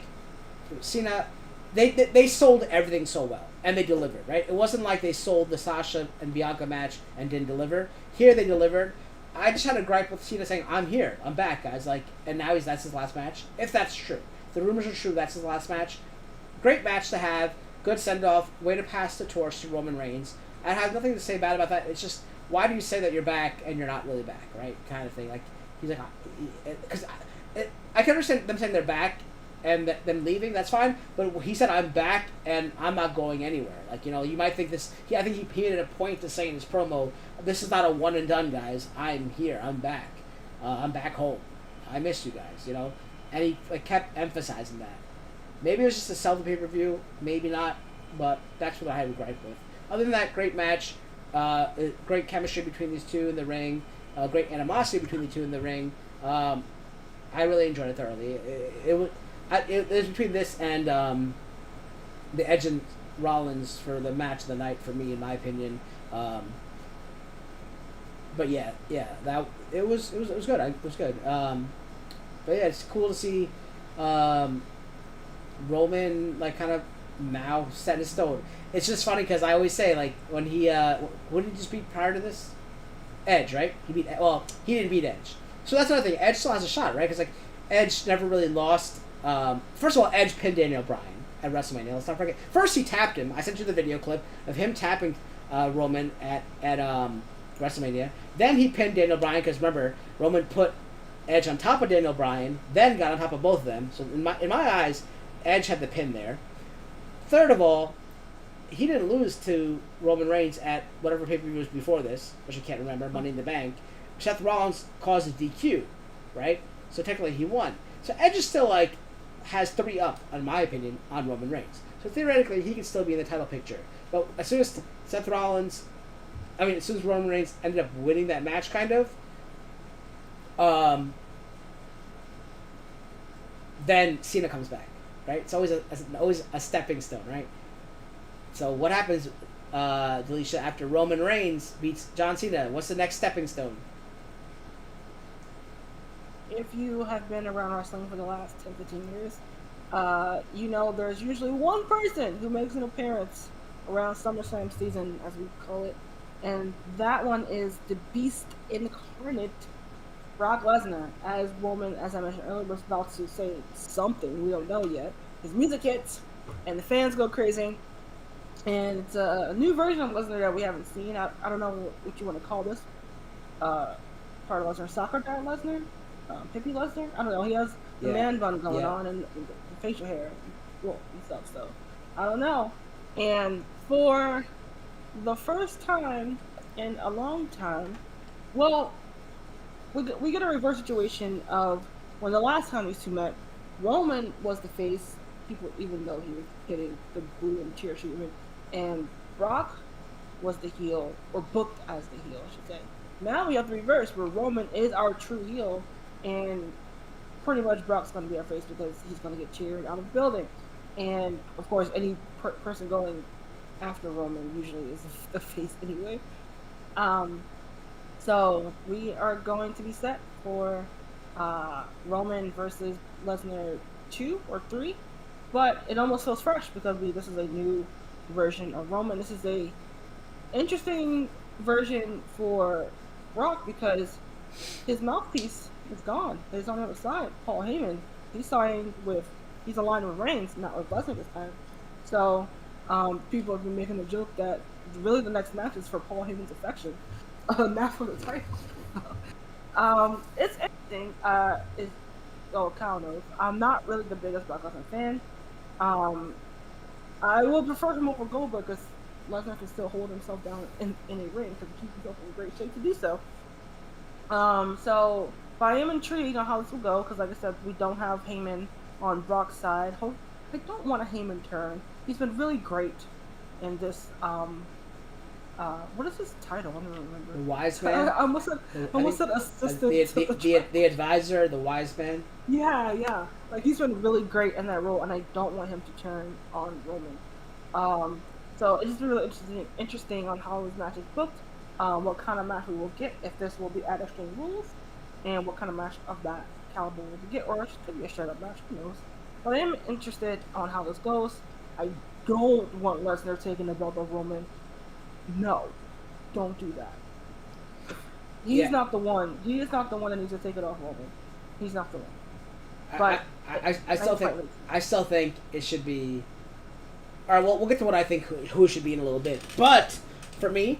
Cena, they sold everything so well, and they delivered, right? It wasn't like they sold the Sasha and Bianca match and didn't deliver. Here they delivered. I just had a gripe with Cena saying, I'm here, I'm back, guys, and now that's his last match. If that's true. If the rumors are true, that's his last match. Great match to have. Good send-off. Way to pass the torch to Roman Reigns. I have nothing to say bad about that. It's just, why do you say that you're back and you're not really back, right? Kind of thing. Like, he's like, because I can understand them saying they're back and them leaving, that's fine. But he said, I'm back and I'm not going anywhere. Like, you might think this, I think he made it a point to say in his promo, this is not a one and done, guys. I'm here. I'm back. I'm back home. I miss you guys, And he kept emphasizing that. Maybe it was just to sell the pay-per-view. Maybe not. But that's what I had a gripe with. Other than that, great match. Great chemistry between these two in the ring. Great animosity between the two in the ring. I really enjoyed it thoroughly. It was between this and the Edge and Rollins for the match of the night for me, in my opinion. But yeah, that it was good. It was good. But yeah, it's cool to see Roman kind of now set in stone. It's just funny because I always say when he what did he just beat prior to this? Edge, right? He didn't beat Edge. So that's another thing. Edge still has a shot, right? Because Edge never really lost. First of all, Edge pinned Daniel Bryan at WrestleMania. Let's not forget. First, he tapped him. I sent you the video clip of him tapping Roman at WrestleMania. Then he pinned Daniel Bryan because remember, Roman put Edge on top of Daniel Bryan, then got on top of both of them. So in my eyes, Edge had the pin there. Third of all, he didn't lose to Roman Reigns at whatever pay-per-view was before this, which I can't remember, Money in the Bank. Seth Rollins caused a DQ, right? So technically he won. So Edge is still has 3 up, in my opinion, on Roman Reigns. So theoretically, he could still be in the title picture. But as soon as as soon as Roman Reigns ended up winning that match, kind of, then Cena comes back, right? It's always a stepping stone, right? So what happens, Delisha, after Roman Reigns beats John Cena? What's the next stepping stone? If you have been around wrestling for the last 10, 15 years, there's usually one person who makes an appearance around SummerSlam season, as we call it, and that one is the Beast Incarnate, Brock Lesnar. As Roman, as I mentioned earlier, was about to say something we don't know yet. His music hits, and the fans go crazy, and it's a new version of Lesnar that we haven't seen. I don't know what you want to call this. Part of Lesnar, soccer guy Lesnar, hippie Lesnar. I don't know. He has the man bun going on and the facial hair, and stuff. So I don't know. And for the first time in a long time, well, we get a reverse situation of when the last time these two met, Roman was the face, people, even though he was getting the blue and cheer treatment, and Brock was the heel, or booked as the heel, I should say. Now we have the reverse, where Roman is our true heel, and pretty much Brock's going to be our face because he's going to get cheered out of the building. And, of course, any person going after Roman usually is the face anyway. So we are going to be set for Roman versus Lesnar 2 or 3, but it almost feels fresh because this is a new version of Roman. This is a interesting version for Brock because his mouthpiece is gone. He's on the other side. Paul Heyman, he's aligned with Reigns, not with Lesnar this time. So people have been making a joke that really the next match is for Paul Heyman's affection, not for the title. It's interesting. Kyle knows. I'm not really the biggest Brock Lesnar fan. I will prefer him over Goldberg because Lesnar can still hold himself down in a ring because he keeps himself in great shape to do so. But I am intrigued on how this will go because, like I said, we don't have Heyman on Brock's side. I don't want a Heyman turn. He's been really great in this. What is his title? I don't remember. The Wise Man. I almost said assistant. The advisor, the Wise Man. Yeah. Like he's been really great in that role, and I don't want him to turn on Roman. So it's just really interesting on how his match is booked. What kind of match we will get, if this will be at Extreme Rules, and what kind of match of that caliber will we get, or it could be a straight up match, who knows. But I am interested on how this goes. I don't want Lesnar taking the belt of Roman. No, don't do that. He's not the one. He is not the one that needs to take it off Roman. He's not the one. But I still think it should be. All right, well, we'll get to what I think who it should be in a little bit. But for me,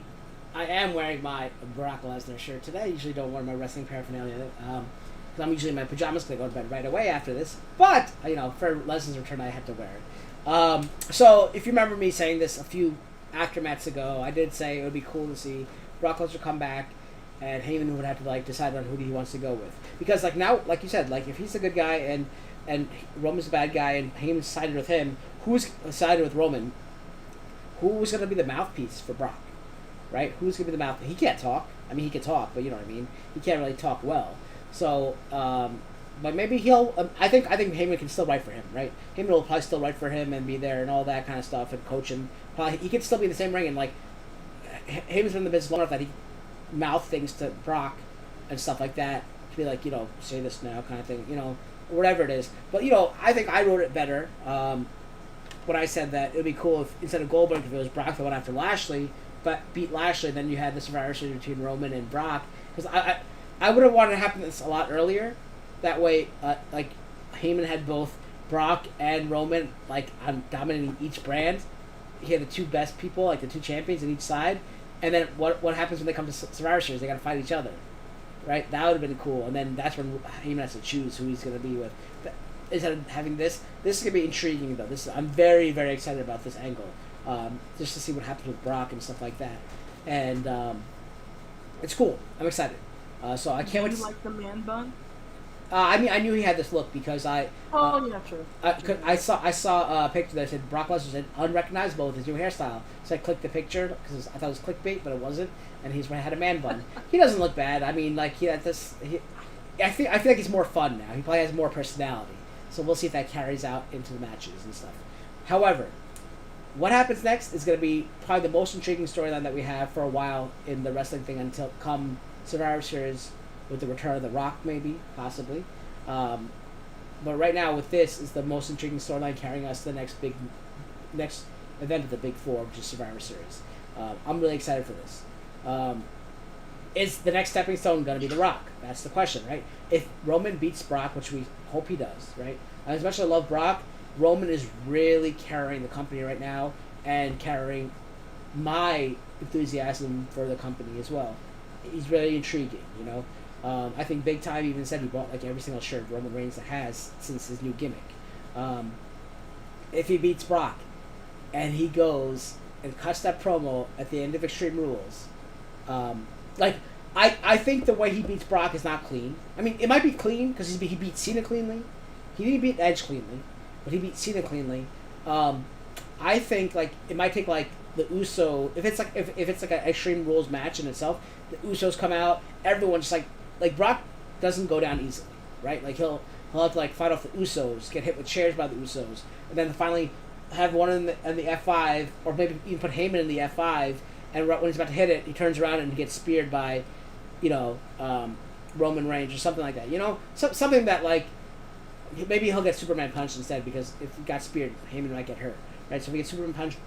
I am wearing my Brock Lesnar shirt today. I usually don't wear my wrestling paraphernalia because I'm usually in my pajamas because I go to bed right away after this. But for Lesnar's return, I had to wear it. So if you remember me saying this a few AfterMats ago, I did say it would be cool to see Brock Lesnar come back, and Heyman would have to decide on who he wants to go with. Because now, like you said, if he's a good guy and Roman's a bad guy and Heyman's sided with him, who's sided with Roman? Who's going to be the mouthpiece for Brock? Right? Who's going to be the mouth? He can't talk. I mean, he can talk, but you know what I mean. He can't really talk well. So, but maybe he'll. I think Heyman can still write for him, right? Heyman will probably still write for him and be there and all that kind of stuff and coach him. Probably he could still be in the same ring and Heyman's been in the business long enough that he mouth things to Brock and stuff like that to be say this now kind of thing, whatever it is. But I think I wrote it better when I said that it would be cool if instead of Goldberg, if it was Brock that went after Lashley. But beat Lashley, then you had the Survivor Series between Roman and Brock. Because I would have wanted to happen this a lot earlier. That way, Heyman had both Brock and Roman on dominating each brand. He had the two best people, the two champions on each side. And then what happens when they come to Survivor Series? They got to fight each other, right? That would have been cool. And then that's when Heyman has to choose who he's going to be with. But instead of having this is going to be intriguing though. I'm very, very excited about this angle. Just to see what happens with Brock and stuff like that. And it's cool. I'm excited. So I can't wait to... You like the man bun? I mean, I knew he had this look because I. Yeah, true. I saw a picture that said Brock Lesnar's unrecognizable with his new hairstyle. So I clicked the picture because I thought it was clickbait, but it wasn't. And he's had a man bun. He doesn't look bad. I mean, like I feel like he's more fun now. He probably has more personality. So we'll see if that carries out into the matches and stuff. However, what happens next is going to be probably the most intriguing storyline that we have for a while in the wrestling thing until come Survivor Series with the return of The Rock, maybe, possibly. But right now, with this, is the most intriguing storyline carrying us to the next event of the Big Four, which is Survivor Series. I'm really excited for this. Is the next stepping stone going to be The Rock? That's the question, right? If Roman beats Brock, which we hope he does, right? As much as I love Brock, Roman is really carrying the company right now and carrying my enthusiasm for the company as well. He's really intriguing, you know. I think Big Time even said he bought like every single shirt Roman Reigns has since his new gimmick. If he beats Brock and he goes and cuts that promo at the end of Extreme Rules, I think the way he beats Brock is not clean. I mean, it might be clean because he beat Cena cleanly. He didn't beat Edge cleanly, but he beat Cena cleanly. I think like it might take like the if it's like an Extreme Rules match in itself, the Usos come out, everyone's just like Brock doesn't go down easily, right? Like he'll have to like fight off the Usos, get hit with chairs by the Usos, and then finally have one in the F5, or maybe even put Heyman in the F5, and when he's about to hit it, he turns around and gets speared by, Roman Reigns or something like that. You know, something that like maybe he'll get Superman punched instead, because if he got speared, Heyman might get hurt, right? So if we get Superman punched,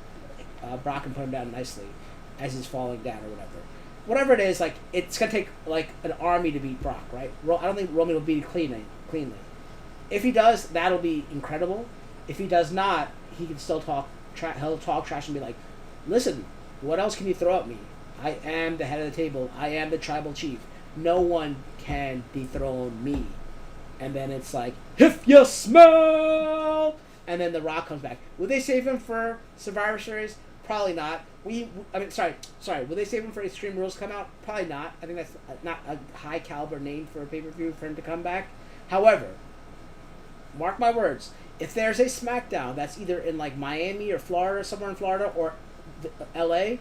Brock can put him down nicely as he's falling down or whatever. Whatever it is, like it's gonna take like an army to beat Brock, right? I don't think Roman will beat cleanly. If he does, that'll be incredible. If he does not, he can still talk. He'll talk trash and be like, "Listen, what else can you throw at me? I am the head of the table. I am the tribal chief. No one can dethrone me." And then it's like, "If you smell," and then The Rock comes back. Would they save him for Survivor Series? Probably not. Sorry. Would they save him for Extreme Rules come out? Probably not. I think that's not a high caliber name for a pay-per-view for him to come back. However, mark my words, if there's a Smackdown that's either in like Miami or Florida, somewhere in Florida, or LA,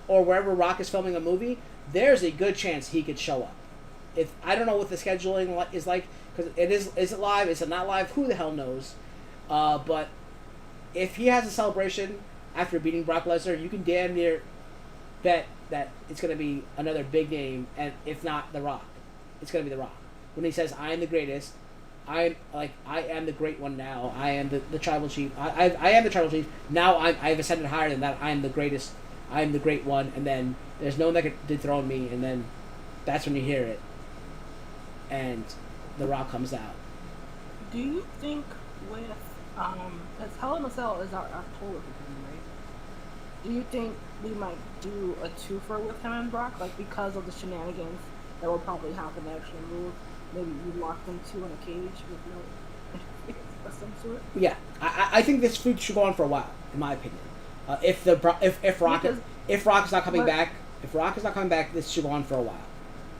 or wherever Rock is filming a movie, there's a good chance he could show up. If I don't know what the scheduling is like, because is it live? Is it not live? Who the hell knows? But if he has a celebration after beating Brock Lesnar, you can damn near bet that it's going to be another big name, and if not The Rock, it's going to be The Rock. When he says, "I am the greatest," I am the great one now. I am the tribal chief. I am the tribal chief. Now I've ascended higher than that. I am the greatest. I am the great one. And then there's no one that can dethrone me. And then that's when you hear it. And The Rock comes out. Do you think with as Hell in a Cell is our October thing, right? Do you think we might do a twofer with him and Brock, like because of the shenanigans that will probably happen to actually move? Maybe you lock them two in a cage with no of some sort. Yeah, I think this feud should go on for a while, in my opinion. If Rock is not coming back, this should go on for a while.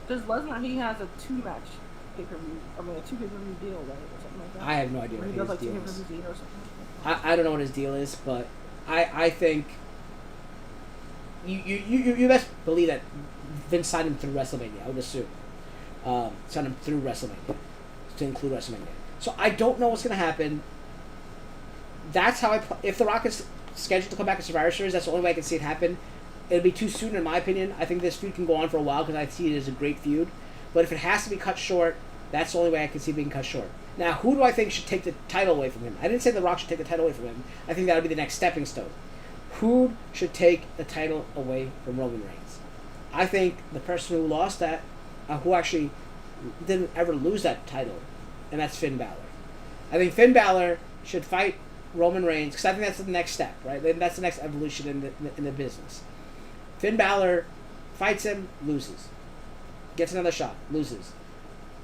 Because Lesnar, he has a 2-match pay-per-view. I mean, a 2 pay-per-view deal, right, or something like that. I have no idea what he does his deal like 2 is. pay-per-views or something like that. I don't know what his deal is, but I think you best believe that Vince signed him through WrestleMania. I would assume. Signed him through WrestleMania to include WrestleMania. So I don't know what's going to happen. That's how if The Rock is scheduled to come back to Survivor Series, that's the only way I can see it happen. It'll be too soon, in my opinion. I think this feud can go on for a while because I see it as a great feud. But if it has to be cut short, that's the only way I can see it being cut short. Now, who do I think should take the title away from him? I didn't say The Rock should take the title away from him. I think that would be the next stepping stone. Who should take the title away from Roman Reigns? I think the person who lost that, who actually didn't ever lose that title, and that's Finn Balor. I think Finn Balor should fight Roman Reigns, because I think that's the next step, right? That's the next evolution in the business. Finn Balor fights him, loses. Gets another shot, loses.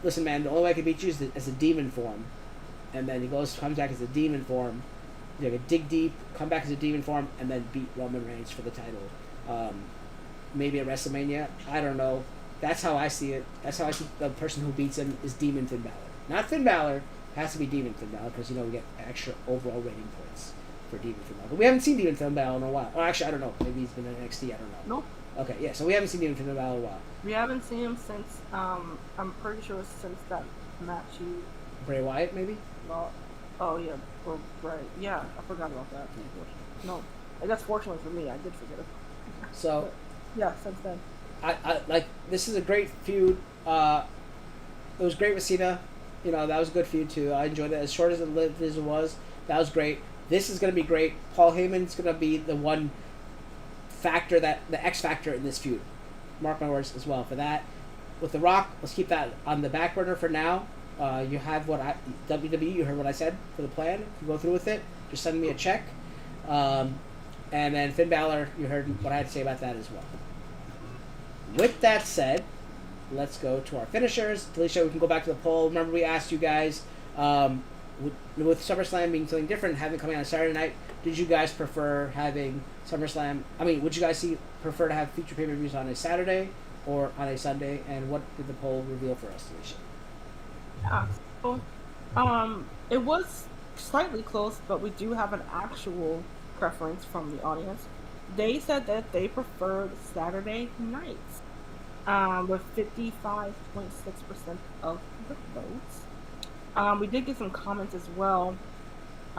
Listen, man, the only way I can beat you is as a demon form. And then he comes back as a demon form. You know, dig deep, come back as a demon form, and then beat Roman Reigns for the title. Maybe at WrestleMania. I don't know. That's how I see it. That's how I see the person who beats him is Demon Finn Balor. Not Finn Balor. Has to be Demon Finn Balor because, we get extra overall rating points for Demon Finn Balor. But we haven't seen Demon Finn Balor in a while. Oh, actually, I don't know. Maybe he's been in NXT. I don't know. Nope. Okay, yeah. So we haven't seen Demon Finn Balor in a while. We haven't seen him since, I'm pretty sure since that match he... Bray Wyatt, maybe? Oh, yeah. Or Bray. Yeah, I forgot about that. No. I guess fortunately for me, I did forget it. So... But, yeah, since then. I like, this is a great feud. It was great with Cena. That was a good feud too. I enjoyed it. As short as it lived as it was, that was great. This is going to be great. Paul Heyman's going to be the one factor, the X factor in this feud. Mark my words as well for that. With The Rock, let's keep that on the back burner for now. You have WWE, you heard what I said for the plan. If you go through with it, just send me a check. And then Finn Balor, you heard what I had to say about that as well. With that said, let's go to our finishers. Felicia, we can go back to the poll. Remember, we asked you guys, with SummerSlam being something different, having coming on a Saturday night, did you guys prefer having SummerSlam? Would you guys prefer to have feature pay-per-views on a Saturday or on a Sunday? And what did the poll reveal for us, Felicia? It was slightly close, but we do have an actual preference from the audience. They said that they preferred Saturday nights. With 55.6% of the votes. We did get some comments as well.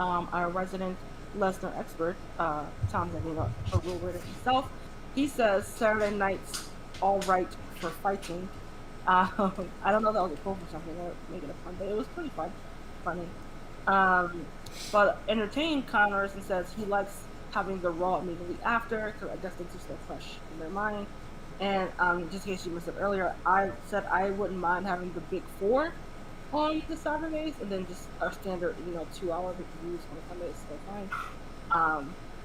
Our resident Lesnar expert, Tom Zanino, a rule reader himself, he says Saturday nights all right for fighting. I don't know if that was a quote or something, or making a fun, but it was pretty funny. But entertaining Connors and says he likes having the Raw immediately after, because I guess things are still fresh in their mind. And just in case you missed it earlier, I said I wouldn't mind having the big four on the Saturdays, and then just our standard, 2-hour reviews on Sunday is still fine.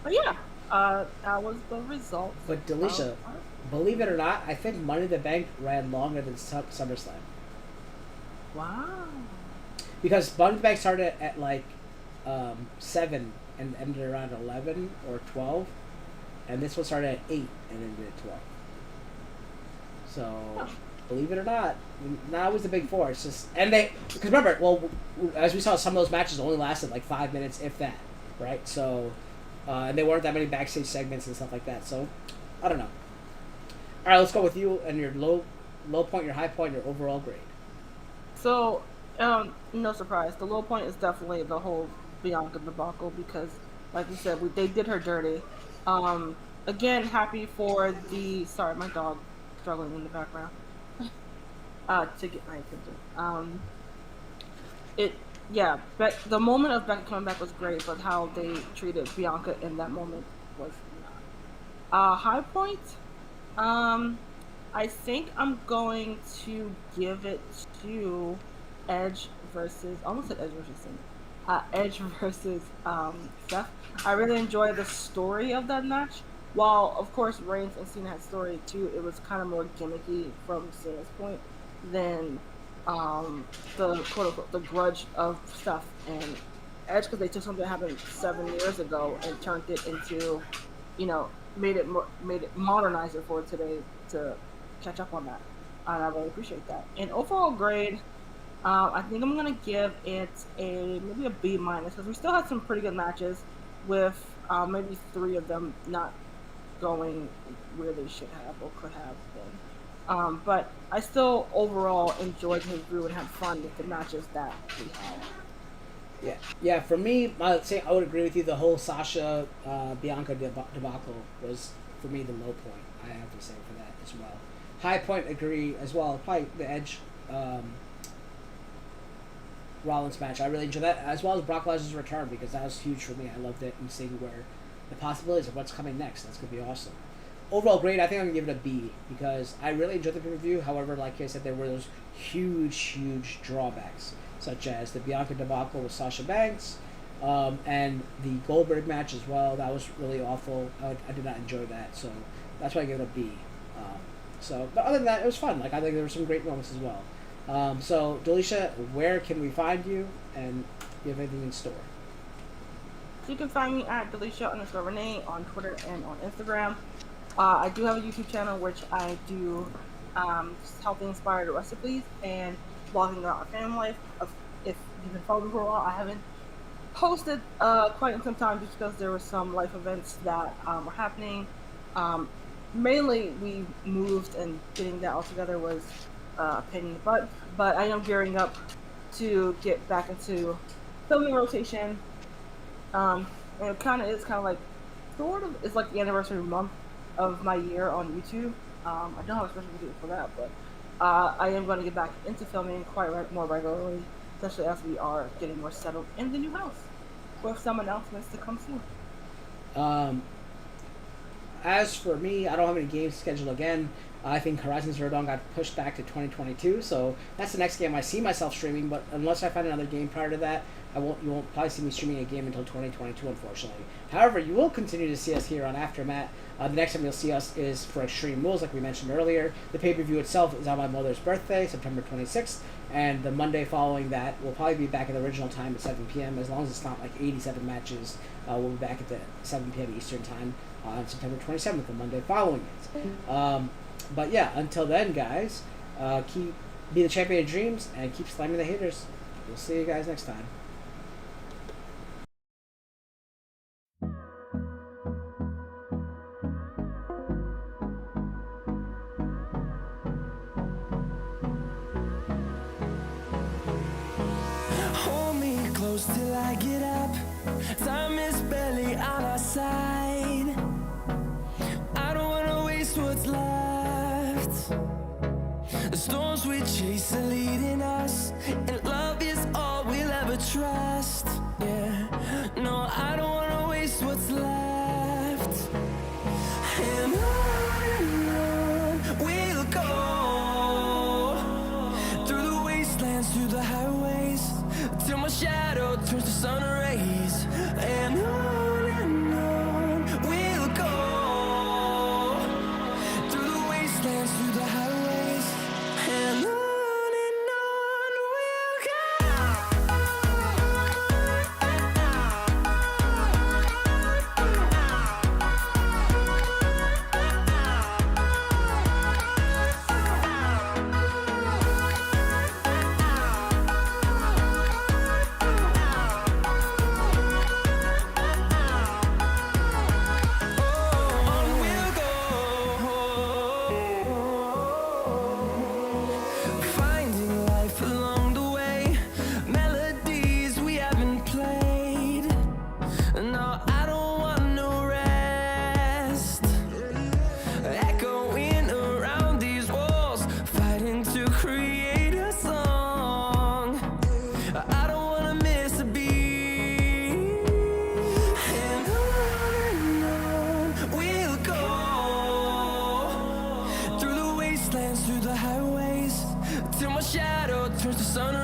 But yeah, that was the result. But Delisha, believe it or not, I think Money in the Bank ran longer than SummerSlam. Wow. Because Money in the Bank started at 7 and ended around 11 or 12, and this one started at 8 and ended at 12. So, believe it or not, now it was the big four. It's just, because remember, as we saw, some of those matches only lasted 5 minutes, if that, right? So, and there weren't that many backstage segments and stuff like that. So, I don't know. All right, let's go with you and your low point, your high point, your overall grade. So, no surprise, the low point is definitely the whole Bianca debacle because, like you said, they did her dirty. Again, happy for sorry, my dog struggling in the background to get my attention. But the moment of Becky coming back was great, but how they treated Bianca in that moment was not. High point, I think I'm going to give it to Edge versus Seth. I really enjoyed the story of that match. While, of course, Reigns and Cena had story too, it was kind of more gimmicky from Cena's point than the quote-unquote the grudge of Seth and Edge, because they took something that happened 7 years ago and turned it into, made it modernize it for today to catch up on that. And I really appreciate that. And overall grade, I think I'm gonna give it maybe a B minus because we still had some pretty good matches with maybe 3 of them not going where they should have or could have been. But I still overall enjoyed his brew and had fun with the matches that we had. Yeah. For me, I would agree with you. The whole Sasha Bianca debacle was for me the low point. I have to say for that as well. High point, agree as well. Probably the Edge Rollins match. I really enjoyed that, as well as Brock Lesnar's return, because that was huge for me. I loved it and seeing where the possibilities of what's coming next. That's going to be awesome. Overall grade, I think I'm going to give it a B, because I really enjoyed the pay-per-view. However, like I said, there were those huge drawbacks, such as the Bianca debacle with Sasha Banks, and the Goldberg match as well. That was really awful. I did not enjoy that, so that's why I give it a B. But other than that, it was fun. I think there were some great moments as well. So, Delisha, where can we find you, and do you have anything in store? So you can find me at Delisha_Renee on Twitter and on Instagram. I do have a YouTube channel which I do just healthy inspired recipes and blogging about our family life. If you've been following me for a while, I haven't posted quite in some time just because there were some life events that were happening. Mainly, we moved and getting that all together was a pain in the butt. But I am gearing up to get back into filming rotation. And it kind of is kind of like sort of it's like the anniversary month of my year on YouTube. I don't have a special video for that, but I am going to get back into filming more regularly, especially as we are getting more settled in the new house, with some announcements to come soon. As for me, I don't have any games scheduled again. I think Horizon Zero Dawn got pushed back to 2022, so that's the next game I see myself streaming. But unless I find another game prior to that, you won't probably see me streaming a game until 2022, unfortunately. However, you will continue to see us here on AfterMat. The next time you'll see us is for Extreme Rules, like we mentioned earlier. The pay-per-view itself is on my mother's birthday, September 26th, and the Monday following that we'll probably be back at the original time at 7 p.m. As long as it's not like 87 matches, we'll be back at the 7 p.m. Eastern time on September 27th, the Monday following it. But yeah, until then, guys, be the champion of dreams and keep slamming the haters. We'll see you guys next time. Hold me close till I get up. Time is barely on our side. I don't wanna waste what's left. The storms we chase are leading us, and love is all we'll ever trust. Yeah, no, I don't wanna waste what's left. And on we'll go, through the wastelands, through the highways, till my shadow turns to sun rays. And on we'll go, through the wastelands, through the highways, and on we'll finding life along the way, melodies we haven't played. No, I don't want no rest. Echoing around these walls, fighting to create a song. I don't wanna miss a beat. And on we'll go, through the wastelands, through the highways, till my shadow turns to sun